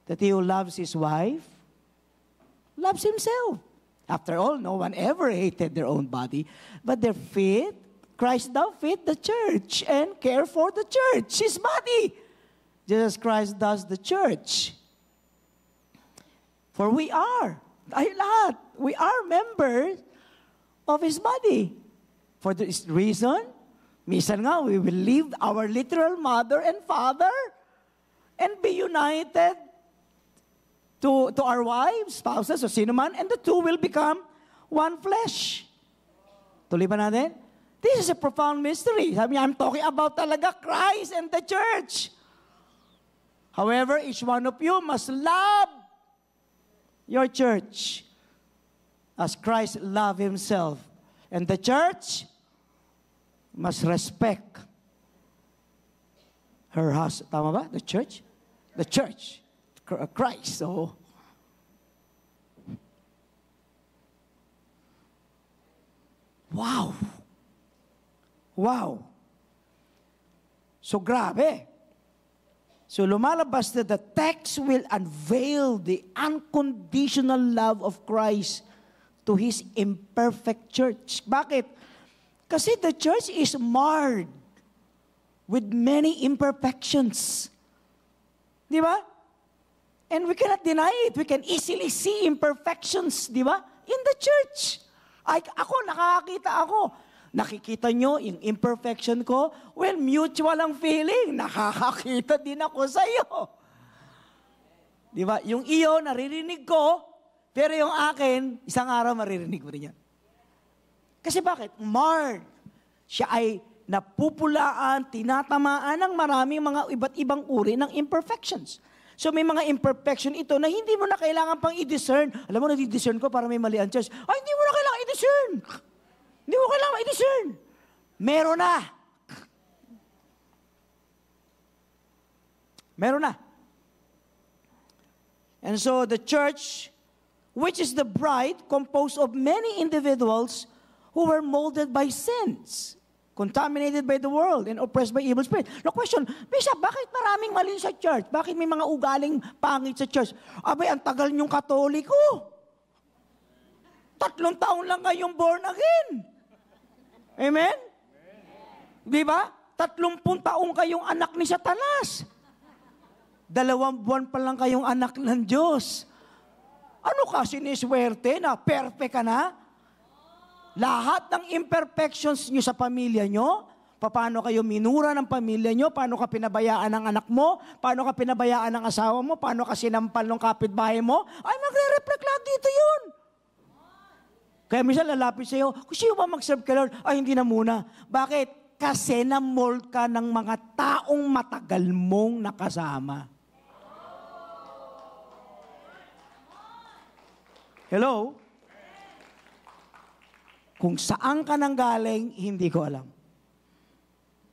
E: That he who loves his wife, loves himself. After all, no one ever hated their own body, but their feet, Christ thou feed the church and care for the church, his body. Just as Christ does the church. For we are, tayo lahat, we are members of His body. For this reason, minsan nga, we will leave our literal mother and father and be united to our wives, spouses, o sino man, and the two will become one flesh. Tuloy pa natin? This is a profound mystery. Sabi niya, I'm talking about talaga Christ and the church. However, each one of you must love your church as Christ loved Himself. And the church must respect her husband. Tama ba? The church? The church. Christ. So, wow. Wow. So, grabe. So, lumalabas na the text will unveil the unconditional love of Christ to His imperfect church. Bakit? Kasi the church is marred with many imperfections. Di ba? And we cannot deny it. We can easily see imperfections, di ba? In the church. Nakikita nyo yung imperfection ko? Well, mutual ang feeling. Nakakakita din ako sa iyo. Di ba? Yung iyo, naririnig ko, pero yung akin, isang araw maririnig mo rin yan. Kasi bakit? Marred. Siya ay napupulaan, tinatamaan ng maraming mga iba't ibang uri ng imperfections. So may mga imperfection ito na hindi mo na kailangan pang i-discern. Alam mo, nadi-discern ko para may mali ang church. Ay, hindi mo na kailangan i-discern. Hindi mo kailangan i-discern. Meron na. Meron na. And so the church, which is the bride, composed of many individuals who were molded by sins, contaminated by the world, and oppressed by evil spirit. No question, Bishop, bakit maraming mali sa church? Bakit may mga ugaling pangit sa church? Abay, ang tagal niyong Katoliko. 3 taon lang kayong born again. Amen? Di ba? 30 taong kayong anak ni Satanas. 2 buwan pa lang kayong anak ng Diyos. Ano ka, siniswerte na perfect ka na? Lahat ng imperfections nyo sa pamilya nyo, paano kayo minura ng pamilya nyo, paano ka pinabayaan ng anak mo, paano ka pinabayaan ng asawa mo, paano ka sinampal ng kapitbahay mo, ay magre-reflect lahat dito yun. Kaya minsan lalapit sa'yo, gusto ba mag-serve ka, Lord? Ay, hindi na muna. Bakit? Kasi na-mold ka ng mga taong matagal mong nakasama. Hello? Kung saan ka nanggaling, hindi ko alam.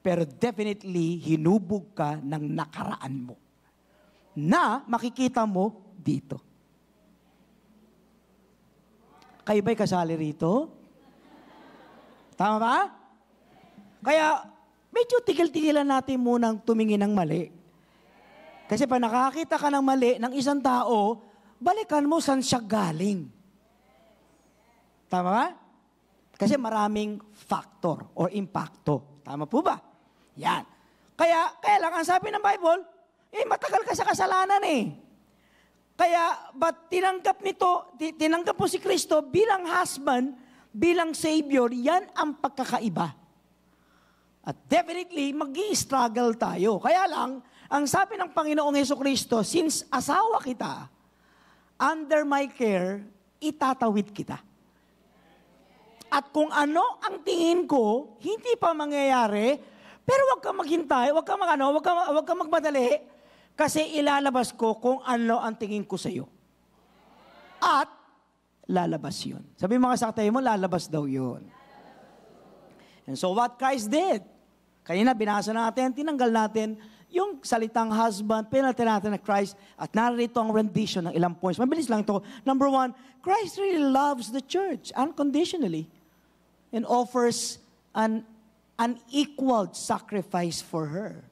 E: Pero definitely, hinubog ka ng nakaraan mo. Na makikita mo dito. Kayo ba'y kasali rito? Tama ba? Kaya, medyo tigil-tigilan natin munang tumingin ng mali. Kasi pa nakakita ka ng mali ng isang tao, balikan mo saan siya galing. Tama ba? Kasi maraming factor or impacto. Tama po ba? Yan. Kaya lang, ang sabi ng Bible, matagal ka sa kasalanan eh. Kaya, but tinanggap mo si Kristo bilang husband, bilang Savior, yan ang pagkakaiba. At definitely, mag-i-struggle tayo. Kaya lang, ang sabi ng Panginoong Hesukristo, since asawa kita, under my care, itatawid kita. At kung ano ang tingin ko, hindi pa mangyayari, pero wag kang maghintay, wag kang magmadali, kasi ilalabas ko kung ano ang tingin ko sa iyo. At lalabas yun. Sabi mga saktayo mo, lalabas daw yun. And so what Christ did, kanina binasa natin, tinanggal natin yung salitang husband, pinalitan natin na Christ, at narito ang rendition ng ilang points. Mabilis lang ito. Number 1, Christ really loves the church unconditionally and offers an unequaled sacrifice for her.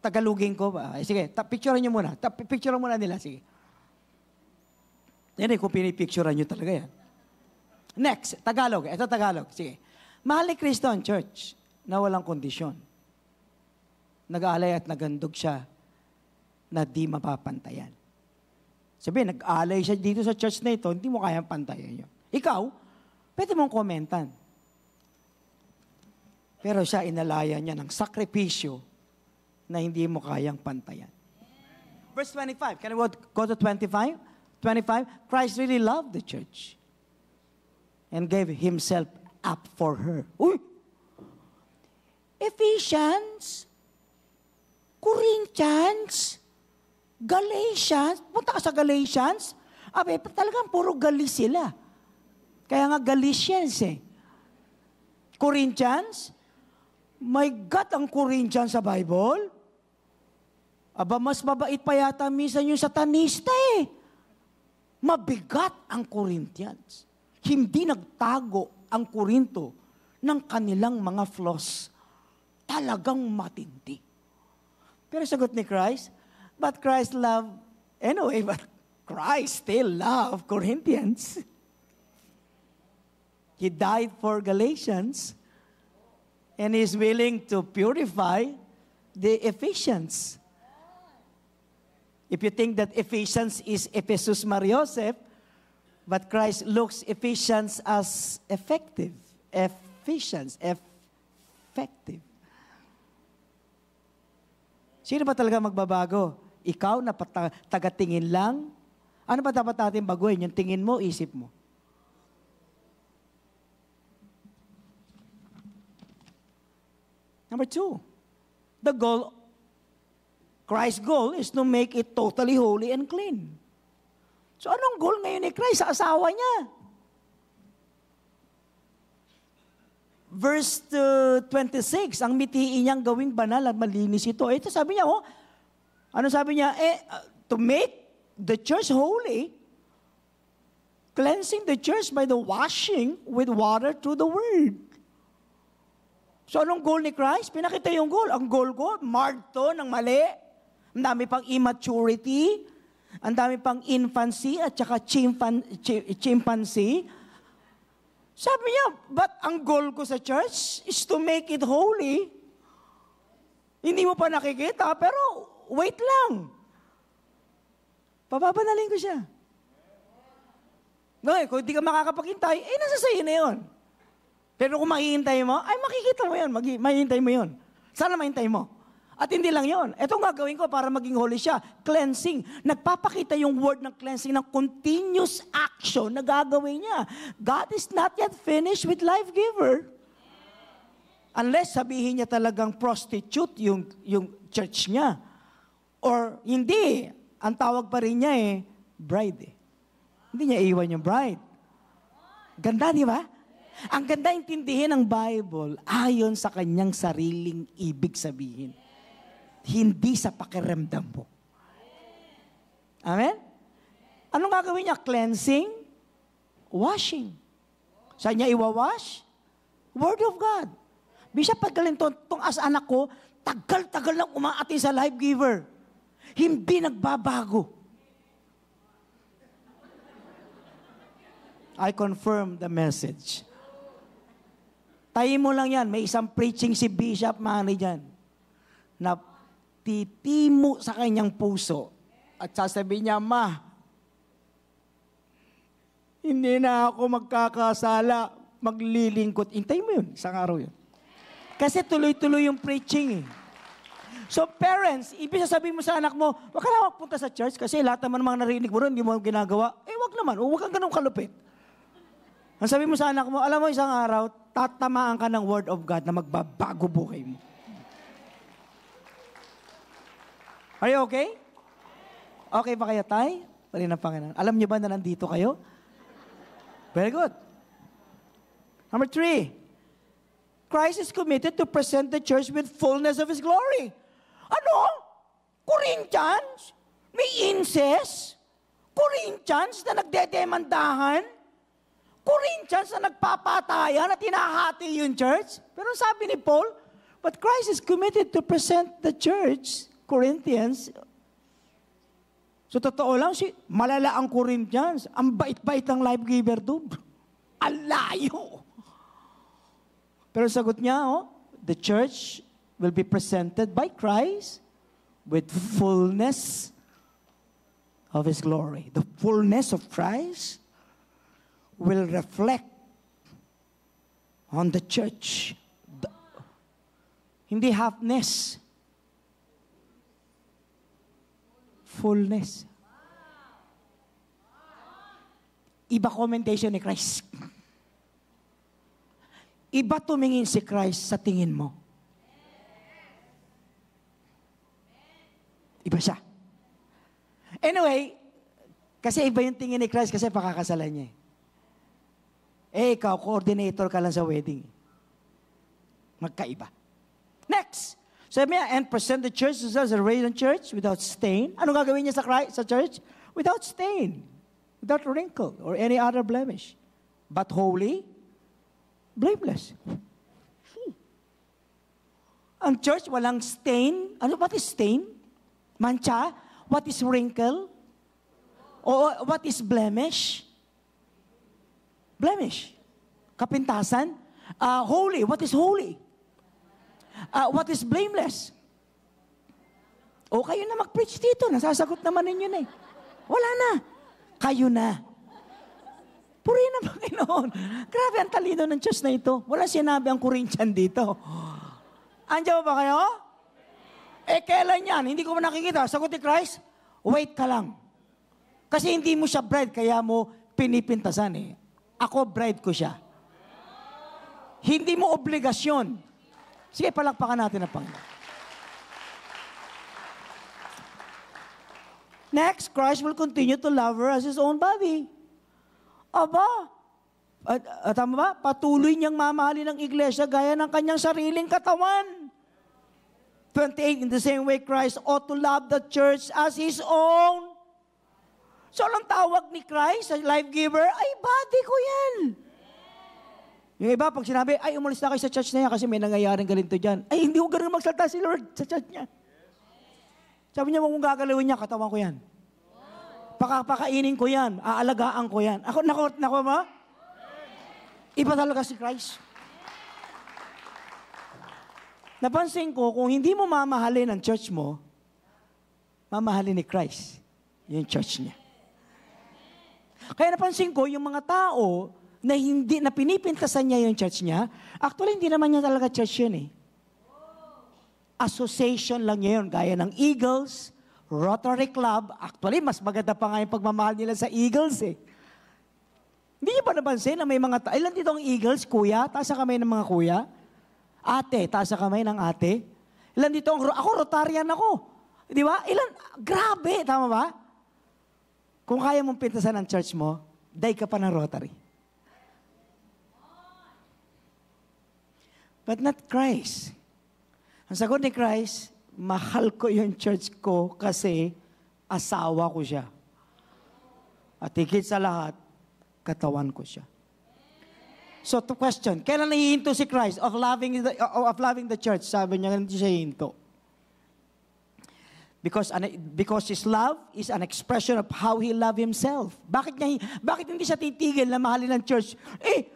E: Tagalogin ko ba? Sige, picturean nyo muna. Picturean muna nila, sige. Yan kung pinipicturean nyo talaga yan. Next, Tagalog. Ito Tagalog. Sige. Mahal ni Kristo ang church na walang kondisyon. Nag-aalay at nagandog siya na di mapapantayan. Sabi, nag-alay siya dito sa church na ito, hindi mo kayang pantayan yun. Ikaw, pwede mong komentan. Pero siya, inalaya niya ng sakripisyo na hindi mo kayang pantayan. Verse 25. Can I go to 25? 25. Christ really loved the church and gave himself up for her. Uy! Ephesians, Corinthians, Galatians, punta ka sa Galatians, talagang puro galis sila. Kaya nga Galatians eh. Corinthians, my God, ang Corinthians sa Bible, mas mabait pa yata minsan yung satanista eh. Mabigat ang Corinthians. Hindi nagtago ang Korinto ng kanilang mga flaws. Talagang matindi. Pero sagot ni Christ, but Christ loved, anyway, but Christ still loved Corinthians. He died for Galatians and is willing to purify the Ephesians. If you think that Ephesians is Ephesus Marioseph, but Christ looks Ephesians as effective. Effective. Sino ba talaga magbabago? Ikaw na tagatingin lang? Ano ba dapat natin baguhin? Yung tingin mo, isip mo. Number 2, the goal, Christ's goal is to make it totally holy and clean. So anong goal ngayon ni Christ sa asawa niya? Verse 26, ang mitiin niyang gawing banal at malinis ito. Ito sabi niya, ano sabi niya? To make the church holy, cleansing the church by the washing with water through the word. So anong goal ni Christ? Pinakita yung goal. Ang goal ko, marked to ng mali. Ang dami pang immaturity, ang dami pang infancy at saka chimpanzee. Sabi niya, but ang goal ko sa church is to make it holy. Hindi mo pa nakikita, pero wait lang. Papabanalin ko siya. Ngayon, kung hindi ka makakapaghintay, nasa sayo na yun. Pero kung mahihintay mo, makikita mo yun, mahihintay mo yun. Sana mahintay mo. At hindi lang yun. Itong gagawin ko para maging holy siya, cleansing. Nagpapakita yung word ng cleansing ng continuous action na gagawin niya. God is not yet finished with life giver. Unless sabihin niya talagang prostitute yung church niya. Or hindi. Ang tawag pa rin niya bride. Hindi niya iwan yung bride. Ganda, di ba? Ang ganda intindihin ng Bible ayon sa kanyang sariling ibig sabihin. Hindi sa pakiramdam mo. Amen? Anong gagawin niya? Cleansing, washing. Saan niya iwawash? Word of God. Bishop, pag galing itong as anak ko, tagal-tagal lang umaati sa life giver. Hindi nagbabago. I confirm the message. Tayo mo lang yan. May isang preaching si Bishop Manny dyan na titimo sa kanyang puso at sasabihin niya, Ma, hindi na ako magkakasala, maglilingkot. Hintay mo yun, isang araw yun. Kasi tuloy-tuloy yung preaching So parents, ibig sasabihin mo sa anak mo, wag ka na magpunta sa church kasi lahat naman mga narinig mo rin, hindi mo ginagawa. Wag naman, wag kang ganun kalupit. Ang sabi mo sa anak mo, alam mo isang araw, tatamaan ka ng word of God na magbabago buhay mo. Are you okay? Okay ba kayo, Tay? Pali ng Panginoon. Alam niyo ba na nandito kayo? Very good. Number 3, Christ is committed to present the church with fullness of His glory. Ano? Corinthians? May incest? Corinthians na nagdedemandahan? Corinthians na nagpapatayan at hinahati yung church? Pero sabi ni Paul, but Christ is committed to present the church, Corinthians. So totoo lang, malala ang Corinthians. Ang bait-bait ng life giver doon. Ang layo. Pero sagot niya, the church will be presented by Christ with fullness of His glory. The fullness of Christ will reflect on the church. Hindi halfness. Fullness. Iba commentation ni Christ. Iba tumingin si Christ sa tingin mo. Iba siya. Anyway, kasi iba yung tingin ni Christ kasi pakakasalan niya. Ikaw, coordinator ka lang sa wedding. Magkaiba. Next. Sabi niya, and present the church as a radiant church without stain. Ano gagawin niya sa church? Without stain. Without wrinkle or any other blemish. But holy, blameless. Ang church walang stain. Ano, what is stain? Mancha? What is wrinkle? O what is blemish? Blemish. Kapintasan. Holy. What is holy? What is blameless? O kayo na mag-preach dito. Nasasagot naman ninyo na eh. Wala na. Kayo na. Purihin na Panginoon. Grabe ang talino ng Diyos na ito. Wala sinabi ang Corinthian dito. Andiyan ba kayo? Kailan yan? Hindi ko nakikita. Sagot ni Christ, wait ka lang. Kasi hindi mo siya bride, kaya mo pinipintasan eh. Ako, bride ko siya. Hindi mo obligasyon. Sige, palakpakan natin ang Panginoon. Next, Christ will continue to love her as His own body. Aba, tama ba? Patuloy niyang mamahalin ng iglesia gaya ng kanyang sariling katawan. 28, in the same way, Christ ought to love the church as His own. So, anong tawag ni Christ sa life giver? Ay, body ko yan. Yung iba, pag sinabi, ay, umalis na kayo sa church na yan kasi may nangyayaring ganito dyan. Ay, hindi ko ganun magsalita si Lord sa church niya. Sabi niya, kung gagalawin niya, katawan ko yan. Pakakainin ko yan. Aalagaan ko yan. Nako ba? Iba talaga si Christ. Napansin ko, kung hindi mo mamahalin ang church mo, mamahalin ni Christ yung church niya. Kaya napansin ko, yung mga tao na pinipintasan niya yung church niya, actually, hindi naman niya talaga church yun eh. Association lang niya yun, gaya ng Eagles, Rotary Club. Actually, mas maganda pa nga yung pagmamahal nila sa Eagles eh. Hindi niyo ba napansin na may mga ilan dito ang Eagles, kuya? Taas sa kamay ng mga kuya. Ate, taas sa kamay ng ate. Ilan dito, ako Rotarian ako. Di ba? Grabe, tama ba? Kung kaya mong pintasan ang church mo, day ka pa ng Rotary. But not Christ. Ang sagot ni Christ, mahal ko yung church ko kasi asawa ko siya. At higit sa lahat, katawan ko siya. So, to question, kailan nahihinto si Christ of loving the church? Sabi niya, hindi siya hihinto. Because His love is an expression of how He loved Himself. Bakit hindi siya titigil na mahalin ng church?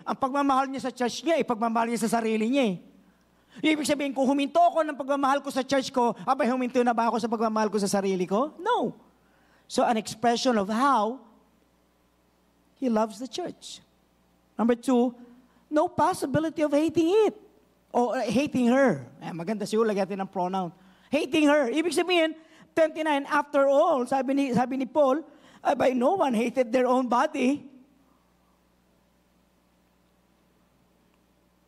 E: Ang pagmamahal niya sa church niya, pagmamahal niya sa sarili niya eh. Ibig sabihin, kung huminto ako ng pagmamahal ko sa church ko, abay, huminto na ba ako sa pagmamahal ko sa sarili ko? No. So, an expression of how He loves the church. Number 2, no possibility of hating it. O hating her. Maganda siguro, lagyan natin ng pronoun. Hating her. Ibig sabihin, 29, after all, sabi ni Paul, by no one hated their own body.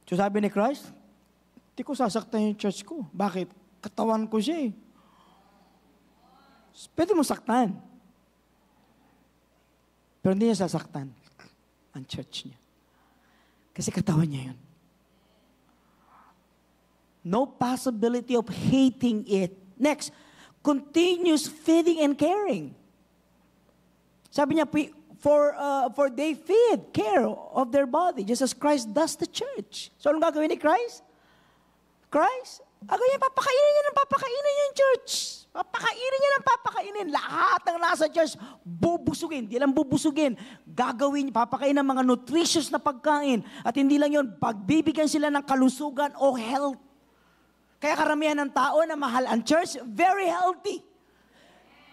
E: So sabi ni Christ, hindi ko sasaktan yung church ko. Bakit? Katawan ko siya eh. Pwede mo saktan. Pero hindi niya sasaktan ang church niya. Kasi katawan niya yun. No possibility of hating it. Next, continuous feeding and caring. Sabi niya, for they feed, care of their body, just as Christ does the church. So, anong gagawin ni Christ? Papakainin niya ng papakainin yung church. Papakainin niya ng papakainin. Lahat ng nasa church, bubusugin. Hindi lang bubusugin. Gagawin, papakain ng mga nutritious na pagkain. At hindi lang yun, pagbibigyan sila ng kalusugan o health. Kaya karamihan ng tao na mahal ang church, very healthy.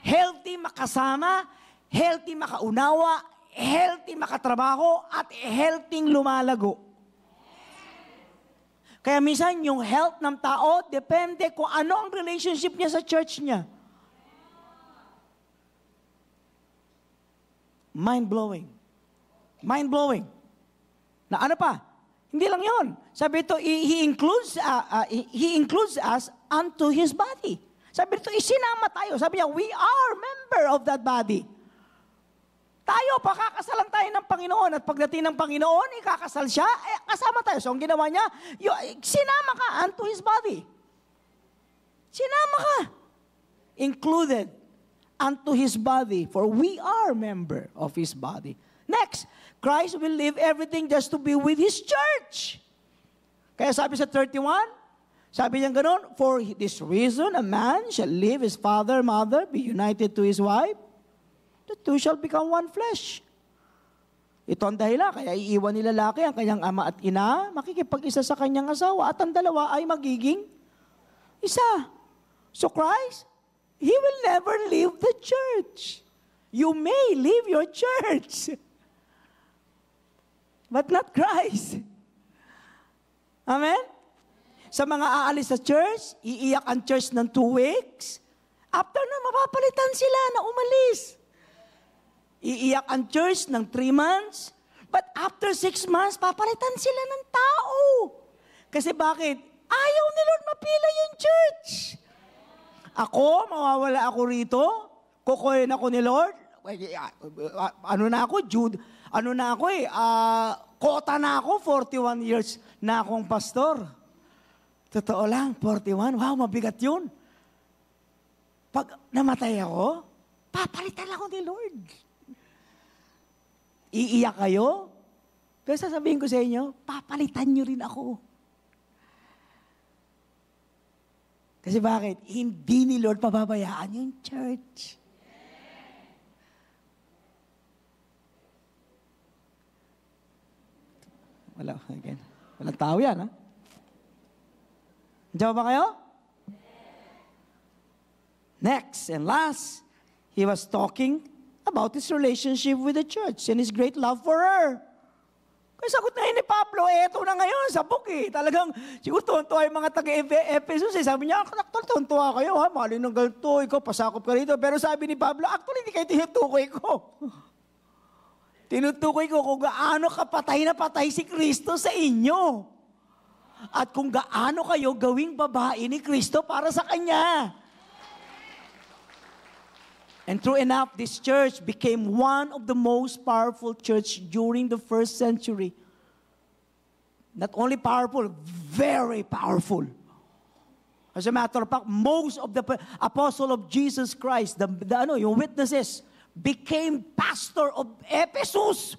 E: Healthy, makasama, healthy makaunawa, healthy makatrabaho, at healthy lumalago. Kaya minsan yung health ng tao, depende kung ano ang relationship niya sa church niya. Mind-blowing. Mind-blowing. Na ano pa? Hindi lang yon. Sabi ito, he includes us unto His body. Sabi ito, isinama tayo. Sabi niya, we are member of that body. Tayo, pakakasalan tayo ng Panginoon. At pagdating ng Panginoon, ikakasal siya, kasama tayo. So, ang ginawa niya, sinama ka unto His body. Sinama ka. Included unto His body. For we are member of His body. Next, Christ will leave everything just to be with His church. Kaya sabi sa 31, sabi niya ganoon, for this reason, a man shall leave his father, mother, be united to his wife, the two shall become one flesh. Ito ang dahilan, kaya iiwan ni lalaki ang kanyang ama at ina, makikipag-isa sa kanyang asawa, at ang dalawa ay magiging isa. So Christ, He will never leave the church. You may leave your church, but not Christ. Amen? Sa mga aalis sa church, iiyak ang church ng 2 weeks. After na, mapapalitan sila na umalis. Iiyak ang church ng 3 months. But after 6 months, papalitan sila ng tao. Kasi bakit? Ayaw ni Lord mapila yung church. Ako, mawawala ako rito. Kukuhin ako ni Lord. Ano na ako? Jude. Ano na ako kota na ako, 41 years na akong pastor. Totoo lang, 41. Wow, mabigat yun. Pag namatay ako, papalitan ako ni Lord. Iiyak kayo? Pero sasabihin ko sa inyo, papalitan nyo rin ako. Kasi bakit? Hindi ni Lord pababayaan yung church. Wala, again. Walang tao yan, ha? Diyan ba kayo? Next and last, he was talking about his relationship with the church and his great love for her. Kaya sagot na yun ni Pablo, eto na ngayon, sabog Talagang, siguro tuwan-tuwa yung mga taga-Ephesus. Sabi niya, actually, tuwan-tuwa kayo, ha? Mali ng ganito, ikaw, pasakop ka rito. Pero sabi ni Pablo, actually, hindi kayo tinutukoy ko. Tinutukoy ko kung gaano kapatay na patay si Kristo sa inyo. At kung gaano kayo gawing babae ni Kristo para sa Kanya. And true enough, this church became one of the most powerful church during the first century. Not only powerful, very powerful. As a matter of fact, most of the apostles of Jesus Christ, yung witnesses, became pastor of Ephesus.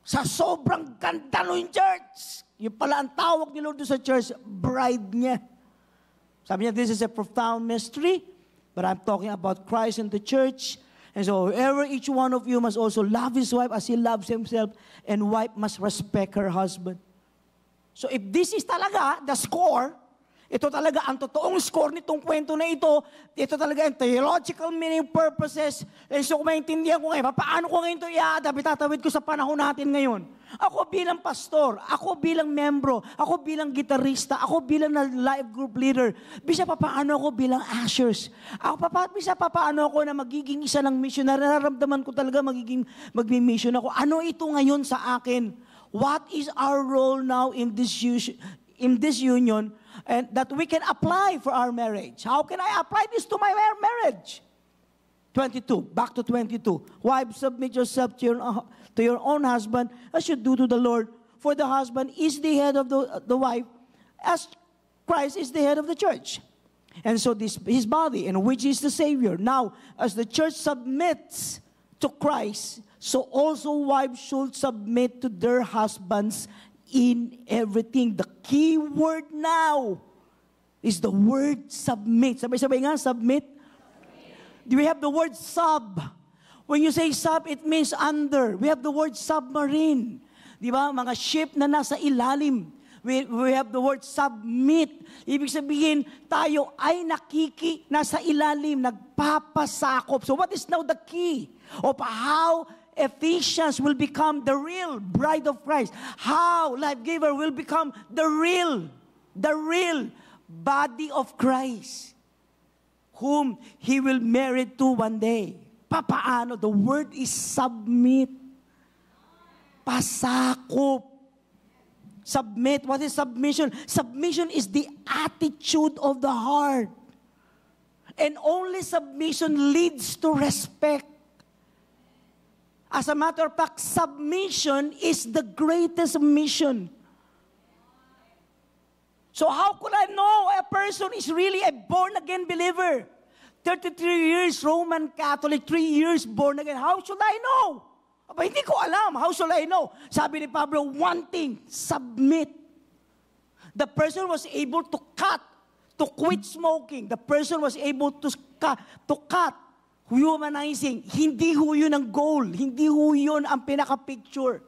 E: Sa sobrang ganda ng church. Yung pala ang tawag ni Lord sa church, bride niya. Sabi niya, this is a profound mystery, but I'm talking about Christ and the church. And so, whoever each one of you must also love his wife as he loves himself, and wife must respect her husband. So, if this is talaga the score, ito talaga ang totoong score nitong kwento na ito talaga ang theological meaning, purposes, and so kung maintindihan ko ngayon, paano ko ngayon ito itatawid ko sa panahon natin ngayon? Ako bilang pastor, ako bilang membro, ako bilang gitarista, ako bilang live group leader, bisa paano ako bilang ushers, bisa paano ako na magiging isa ng missionary, nararamdaman ko talaga magmi-mission ako. Ano ito ngayon sa akin? What is our role now in this union? And that we can apply for our marriage. How can I apply this to my marriage? 22, back to 22. Wives, submit yourself to your own husband as you do to the Lord. For the husband is the head of the wife, as Christ is the head of the church. And so his body, and which is the Savior. Now, as the church submits to Christ, so also wives should submit to their husbands in everything. The key word now is the word submit. Sabay-sabay nga, submit. Do we have the word sub? When you say sub, it means under. We have the word submarine. Di ba? Mga ship na nasa ilalim. we have the word submit. Ibig sabihin, tayo ay nasa ilalim, nagpapasakop. So what is now the key of how Ephesians will become the real bride of Christ? How Life Giver will become the real body of Christ, whom He will marry to one day. Papaano? The word is submit. Pasakop. Submit. What is submission? Submission is the attitude of the heart. And only submission leads to respect. As a matter of fact, submission is the greatest mission. So how could I know a person is really a born-again believer? 33 years Roman Catholic, 3 years born again. How should I know? Aba, hindi ko alam. How should I know? Sabi ni Pablo, one thing, submit. The person was able to quit smoking. The person was able to cut humanizing. Hindi ho yun ang goal. Hindi ho yun ang pinaka-picture.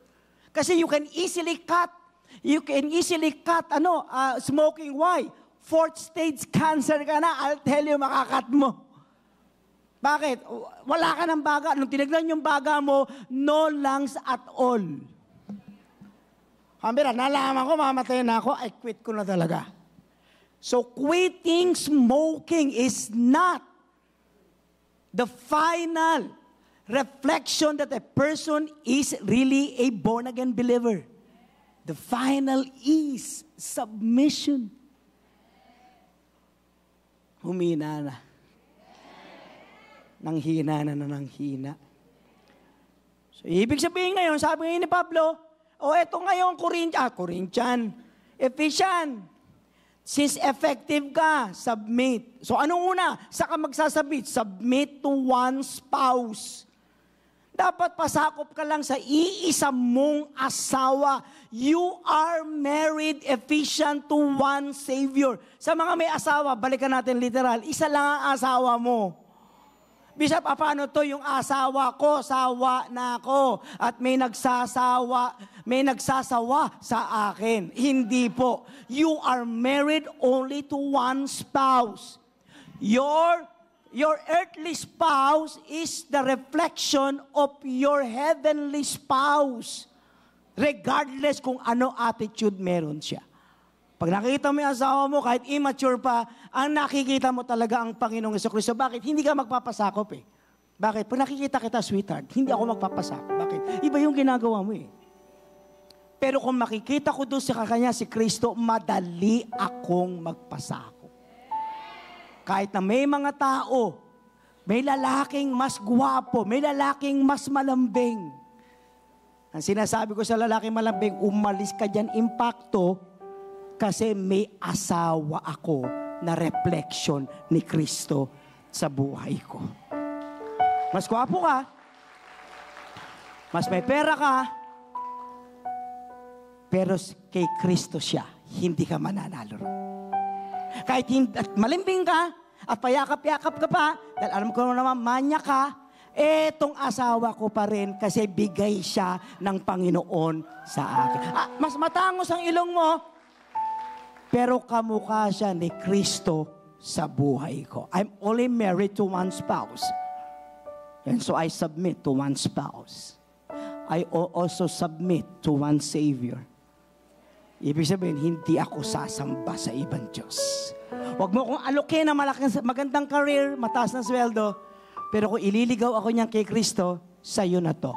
E: Kasi you can easily cut smoking. Why? 4th stage cancer ka na. I'll tell you, makakat mo. Bakit? Wala ka ng baga. Nung tinignan yung baga mo, no lungs at all. Kamera, nalaman ko, mamatay na ako, I quit ko na talaga. So quitting smoking is not the final reflection that a person is really a born-again believer. The final is submission. Humina na. Nanghina na nanghina. So, ibig sabihin ngayon, sabi ngayon ni Pablo, eto ngayon, Corinthian, Ephesian, since effective ka, submit. So, anong una? Saka magsasubmit? Submit to one spouse. Dapat pasakop ka lang sa iisa mong asawa. You are married, Ephesians, to one Savior. Sa mga may asawa, balikan natin literal, isa lang ang asawa mo. Bishop, paano to yung asawa ko, sawa na ako, at may nagsasawa sa akin. Hindi po. You are married only to one spouse. Your earthly spouse is the reflection of your heavenly spouse. Regardless kung ano attitude meron siya. Pag nakikita mo yung asawa mo, kahit immature pa, ang nakikita mo talaga ang Panginoong Jesucristo. Bakit? Hindi ka magpapasakop eh. Bakit? Pag nakikita kita, sweetheart, hindi ako magpapasakop. Bakit? Iba yung ginagawa mo eh. Pero kung makikita ko doon sa kanya si Kristo, madali akong magpasakop. Kahit na may mga tao, may lalaking mas gwapo, may lalaking mas malambing. Ang sinasabi ko sa lalaking malambing, umalis ka dyan, impacto, kasi may asawa ako na reflection ni Kristo sa buhay ko. Mas gwapo ka, mas may pera ka, pero kay Kristo siya, hindi ka mananalo. Kahit malimbing ka, at payakap-yakap ka pa, dahil alam ko naman, manya ka, etong asawa ko pa rin kasi bigay siya ng Panginoon sa akin. Mas matangos ang ilong mo, pero kamukha siya ni Kristo sa buhay ko. I'm only married to one spouse. And so I submit to one spouse. I also submit to one Savior. Ibig sabihin, hindi ako sasamba sa ibang Diyos. Huwag mo akong alokin na magandang career, mataas na sweldo, pero kung ililigaw ako niyan kay Kristo, sa'yo na to.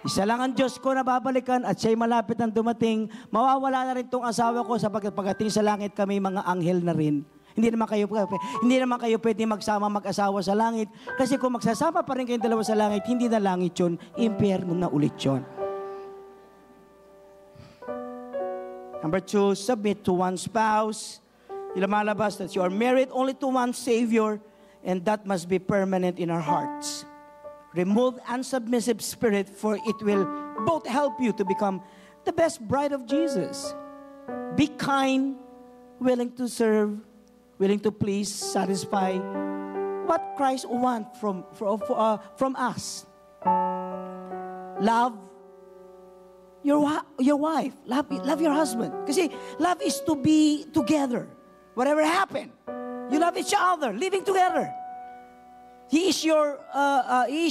E: Isa lang ang Diyos ko na babalikan at siya'y malapit ang dumating, mawawala na rin tong asawa ko sapagkat pagdating sa langit kami mga anghel na rin. Hindi naman kayo pwede magsama mag-asawa sa langit kasi kung magsasama pa rin kayong dalawa sa langit, hindi na langit yun, impyerno na ulit yun. Number 2, submit to one spouse. Lumalabas that you are married only to one Savior and that must be permanent in our hearts. Remove unsubmissive spirit for it will both help you to become the best bride of Jesus. Be kind, willing to serve, willing to please, satisfy what Christ wants from us. Love your wife. Love your husband. Kasi love is to be together. Whatever happened, you love each other, living together. He is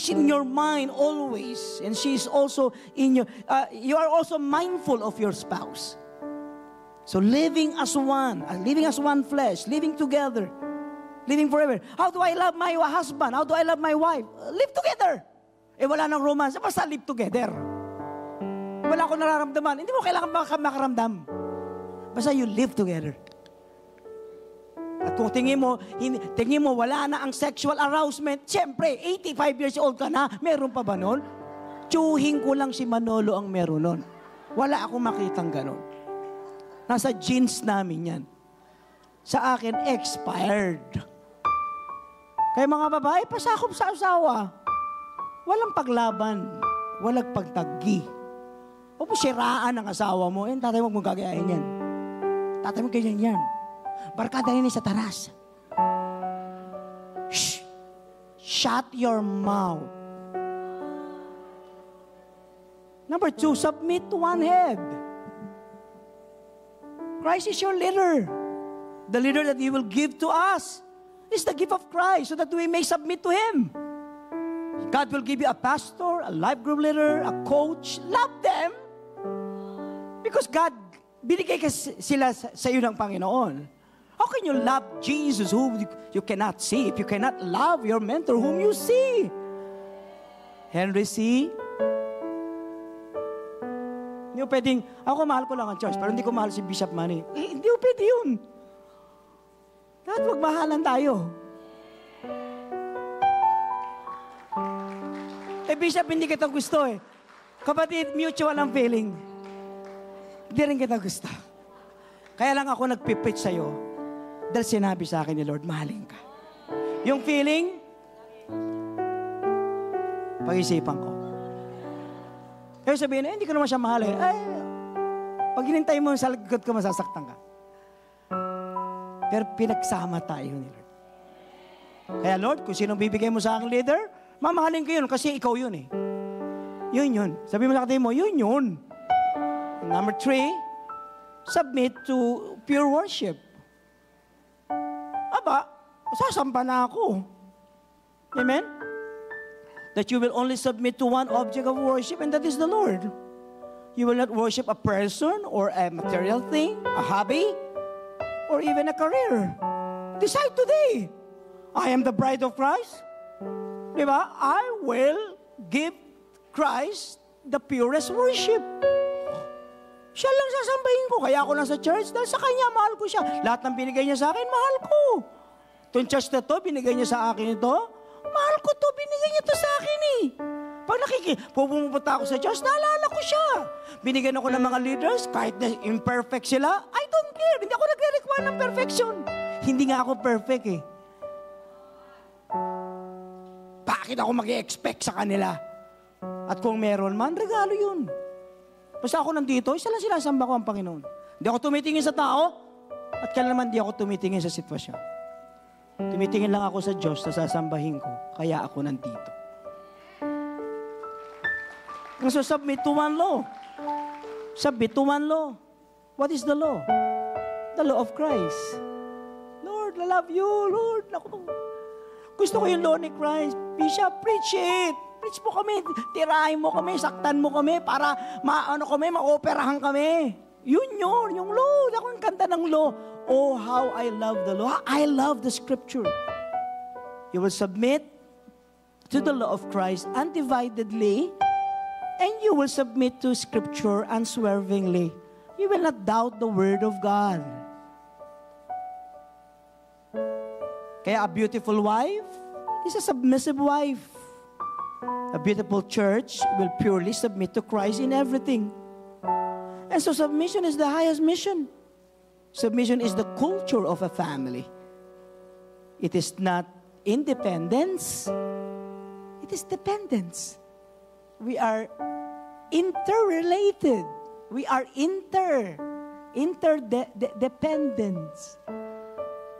E: in your mind always, and she is also in your. You are also mindful of your spouse. So living as one flesh, living together, living forever. How do I love my husband? How do I love my wife? Live together. Wala nang romance. Basta live together. Wala akong nararamdaman. Hindi mo kailangan makaramdam. Basta you live together. At kung tingin mo, wala na ang sexual arousement, siyempre, 85 years old ka na, meron pa ba nun? Tsuhin ko lang si Manolo ang meron nun. Wala akong makitang ganon. Nasa genes namin yan. Sa akin, expired. Kaya mga babae, pasakop sa asawa. Walang paglaban. Walang pagtaggi. O po siraan ang asawa mo, tatay mo kung gagayahin yan. Tatay mo ganyan yan. Barkada rin sa taras. Shh! Shut your mouth. Number 2, submit to one head. Christ is your leader. The leader that He will give to us is the gift of Christ so that we may submit to Him. God will give you a pastor, a life group leader, a coach. Love them. Because God, binigay sila sa iyo ng Panginoon. How can you love Jesus whom you cannot see if you cannot love your mentor whom you see? Henry C. Hindi mo pwedeng, ako mahal ko lang ang church, pero hindi ko mahal si Bishop Manny. Hindi mo pwede yun. Dapat magmahalan tayo. Bishop, hindi kita gusto eh. Kapatid, mutual ang feeling. Hindi rin kita gusto. Kaya lang ako nagpipreach sa'yo. Dahil sinabi sa akin ni Lord, mahalin ka. Yung feeling, pag-isipan ko. Kaya sabihin, hindi ko naman siya mahal eh. Ay, pag hinintay mo sa likod ko, masasaktan ka. Pero pinagsama tayo ni Lord. Kaya Lord, kung sino bibigay mo sa aking leader, mamahalin ko yun kasi ikaw yun eh. Yun. Sabi mo sa kapatid mo, yun. Number 3, submit to pure worship. Aba, sasamba na ako. Amen? That you will only submit to one object of worship, and that is the Lord. You will not worship a person or a material thing, a hobby, or even a career. Decide today. I am the bride of Christ. Diba? I will give Christ the purest worship. Siya lang sasambahin ko. Kaya ako lang sa church dahil sa Kanya, mahal ko siya. Lahat ng binigay niya sa akin, mahal ko. Itong church na to, binigay niya sa akin ito, mahal ko to, binigay niya to sa akin eh. Pag pupunta ako sa church, naalala ko siya. Binigyan ako ng mga leaders, kahit na imperfect sila, I don't care. Hindi ako nagre-require ng perfection. Hindi nga ako perfect eh. Bakit ako mag-i-expect sa kanila? At kung meron man, regalo yun. Basta ako nandito, isa lang sinasamba ko ang Panginoon. Hindi ako tumitingin sa tao, at kailan naman di ako tumitingin sa sitwasyon. Tumitingin lang ako sa Diyos na sasambahin ko, kaya ako nandito. So submit to one law. Submit to one law. What is the law? The law of Christ. Lord, I love you, Lord. Gusto ko yung law ni Christ. Bishop, preach it. Preach mo kami, tirahin mo kami, saktan mo kami para maoperahan kami. Yun, yung law. Ako ang kanta ng law. Oh, how I love the law. I love the scripture. You will submit to the law of Christ undividedly, and you will submit to scripture unswervingly. You will not doubt the word of God. Kaya a beautiful wife is a submissive wife. A beautiful church will purely submit to Christ in everything. And so submission is the highest mission. Submission is the culture of a family. It is not independence. It is dependence. We are interrelated. We are interdependence.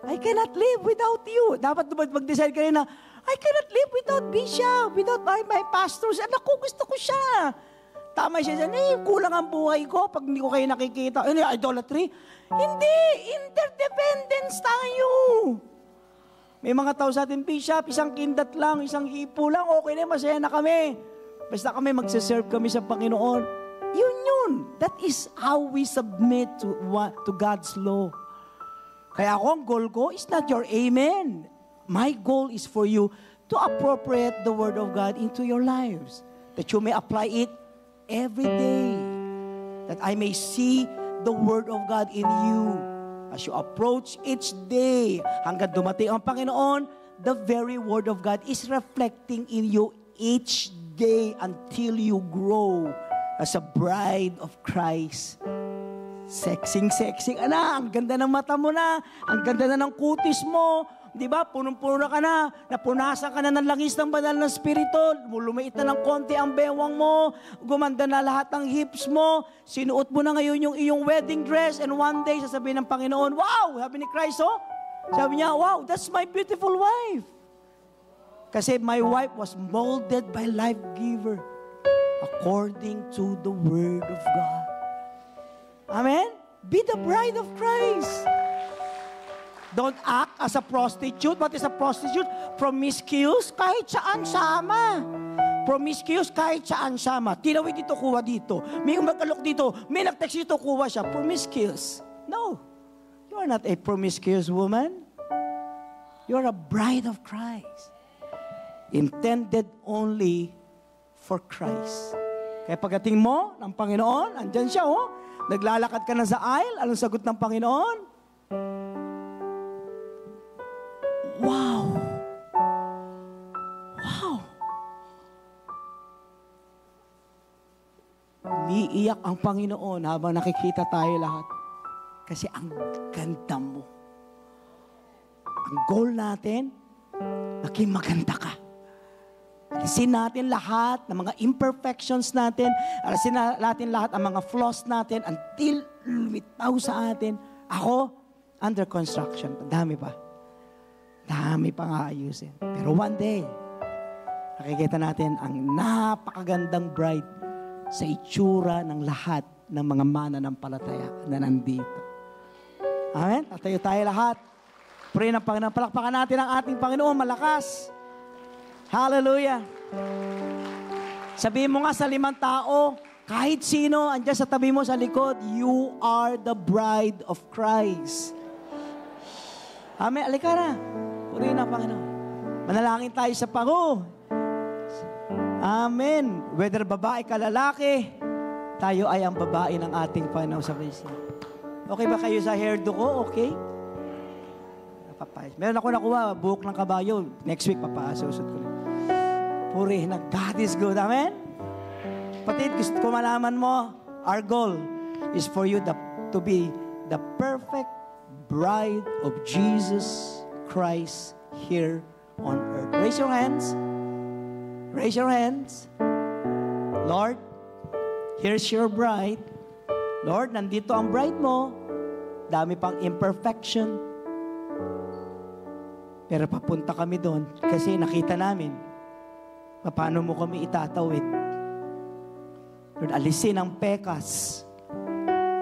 E: I cannot live without you. Dapat mag-decide ka rin na, I cannot live without Bishop, without my pastors. Anak ko, gusto ko siya. Tama siya dyan, kulang ang buhay ko pag hindi ko kayo nakikita. Idolatry? Hindi, interdependence tayo. May mga tao sa atin, Bishop, isang kindat lang, isang hipo lang, okay na, masaya na kami. Basta kami magsaserve kami sa Panginoon. Yun. That is how we submit to God's law. Kaya ako, ang goal ko is not your amen. My goal is for you to appropriate the Word of God into your lives. That you may apply it every day. That I may see the Word of God in you. As you approach each day, hanggang dumating ang Panginoon, the very Word of God is reflecting in you each day until you grow as a bride of Christ. Sexing, ang ganda ng mata mo na, ang ganda na ng kutis mo, di ba? Punong-puno ka na, napunasan ka na ng langis ng banal ng Espiritu, lumait na ng konti ang bewang mo, gumanda na lahat ng hips mo, sinuot mo na ngayon yung iyong wedding dress, and one day, sasabihin ng Panginoon, wow! Sabi ni Christ, sabi niya, wow, that's my beautiful wife. Kasi my wife was molded by life giver according to the Word of God. Amen? Be the bride of Christ. Don't act as a prostitute. What is a prostitute? Promiscuous, kahit saan sama. Promiscuous, kahit saan sama. Tinawid dito, kuha dito. May umagalok dito. May nag-text dito, kuha siya. Promiscuous. No. You are not a promiscuous woman. You are a bride of Christ. Intended only for Christ. Kaya pagdating mo ng Panginoon, andyan siya, naglalakad ka na sa aisle, anong sagot ng Panginoon? Wow! Wow! Umiiyak ang Panginoon habang nakikita tayo lahat. Kasi ang ganda mo. Ang goal natin, maging maganda ka. Alisin natin lahat ng mga imperfections natin. Alisin natin lahat ang mga flaws natin until lumitaw sa atin. Ako, under construction. Dami pa. Dami pang aayusin. Pero one day, nakikita natin ang napakagandang bride sa itsura ng lahat ng mga mananampalataya na nandito. Amen? Tatayo tayo lahat. Pray ng Panginoon. Palakpakan natin ang ating Panginoon. Malakas. Hallelujah. Sabihin mo nga sa 5 tao, kahit sino, andyan sa tabi mo sa likod, you are the bride of Christ. Amen. Alika na. Purihin ang Panginoon. Manalangin tayo sa Pango. Amen. Whether babae ka lalaki, tayo ay ang babae ng ating Panginoon sa Kristo. Okay ba kayo sa hairdo ko? Okay? Meron ako nakuha, buhok ng kabayo. Next week, papasusot ko rin. Puri na God is good. Amen? Patid, gusto ko malaman mo, our goal is for you to be the perfect bride of Jesus Christ here on earth. Raise your hands. Raise your hands. Lord, here's your bride. Lord, nandito ang bride mo. Dami pang imperfection. Pero papunta kami doon kasi nakita namin paano mo kami itatawid. Lord, alisin ang pekas.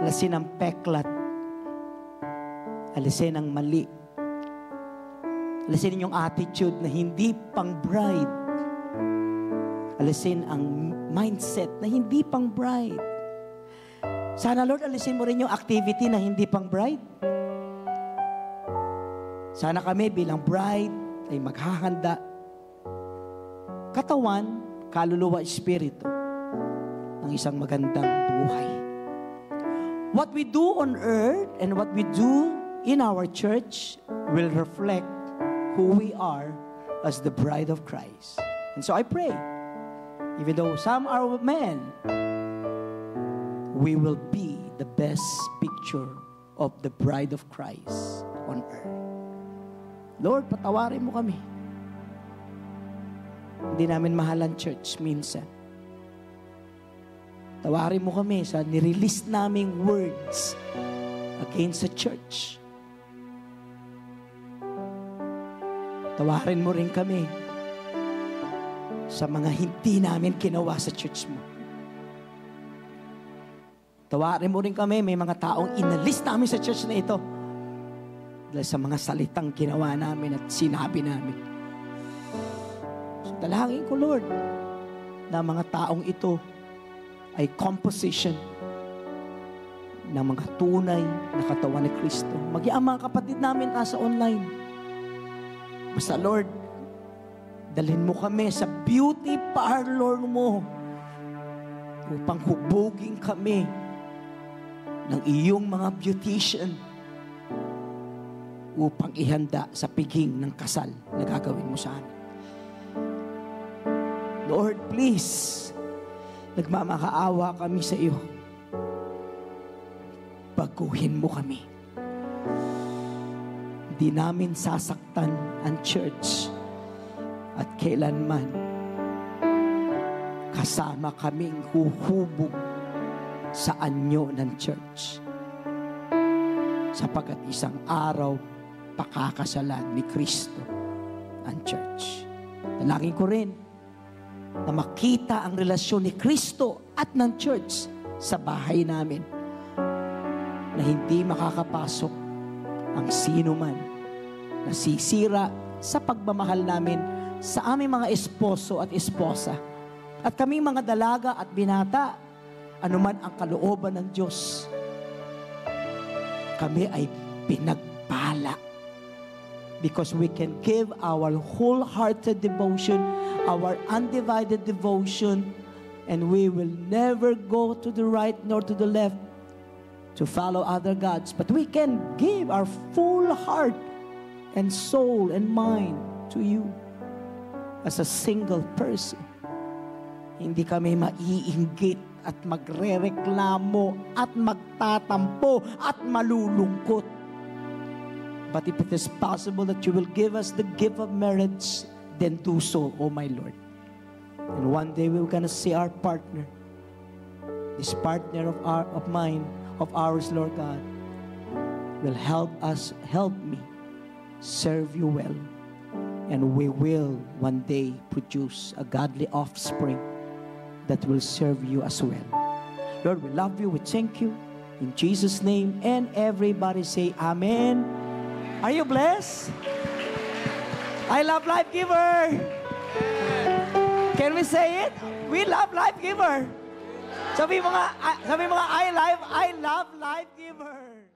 E: Alisin ang peklat. Alisin ang mali. Alisin yung attitude na hindi pang bride. Alisin ang mindset na hindi pang bride. Sana, Lord, alisin mo rin yung activity na hindi pang bride. Sana kami bilang bride ay maghahanda. Katawan, kaluluwa, espiritu ng isang magandang buhay. What we do on earth and what we do in our church will reflect who we are as the bride of Christ. And so I pray, even though some are men, we will be the best picture of the bride of Christ on earth. Lord, patawarin mo kami. Hindi namin mahal ang church minsan. Tawarin mo kami sa nirelease naming words against the church. Tawarin mo rin kami sa mga hindi namin kinawa sa church mo. Tawarin mo rin kami, may mga taong inalis namin sa church na ito dahil sa mga salitang ginawa namin at sinabi namin. So, dalangin ko, Lord, na mga taong ito ay composition ng mga tunay na katawan ni Kristo. Maging ang mga kapatid namin sa online. Basta, Lord, dalhin mo kami sa beauty parlor mo upang hubugin kami ng iyong mga beautician upang ihanda sa piging ng kasal na gagawin mo sa amin. Lord, please, nagmamakaawa kami sa iyo. Baguhin mo kami. Hindi namin sasaktan ang church at kailanman kasama kaming huhubog sa anyo ng church. Sapagkat isang araw, pakakasalan ni Kristo ang church. Dalangin ko rin na makita ang relasyon ni Kristo at ng church sa bahay namin, na hindi makakapasok ang sino man na sisira sa pagmamahal namin sa aming mga esposo at esposa. At kaming mga dalaga at binata, anuman ang kalooban ng Diyos, kami ay pinagpala. Because we can give our wholehearted devotion, our undivided devotion, and we will never go to the right nor to the left to follow other gods. But we can give our full heart and soul and mind to you as a single person. Hindi kami maiinggit at magrereklamo at magtatampo at malulungkot. But if it is possible that you will give us the gift of marriage, then do so, O my Lord. And one day we're gonna see our partner, this partner of mine, of ours, Lord God, will help me serve you well. And we will one day produce a godly offspring that will serve you as well. Lord, we love you, we thank you. In Jesus' name, and everybody say Amen. Are you blessed? I love Life Giver. Can we say it? We love Life Giver. Sabi mga I love Life Giver.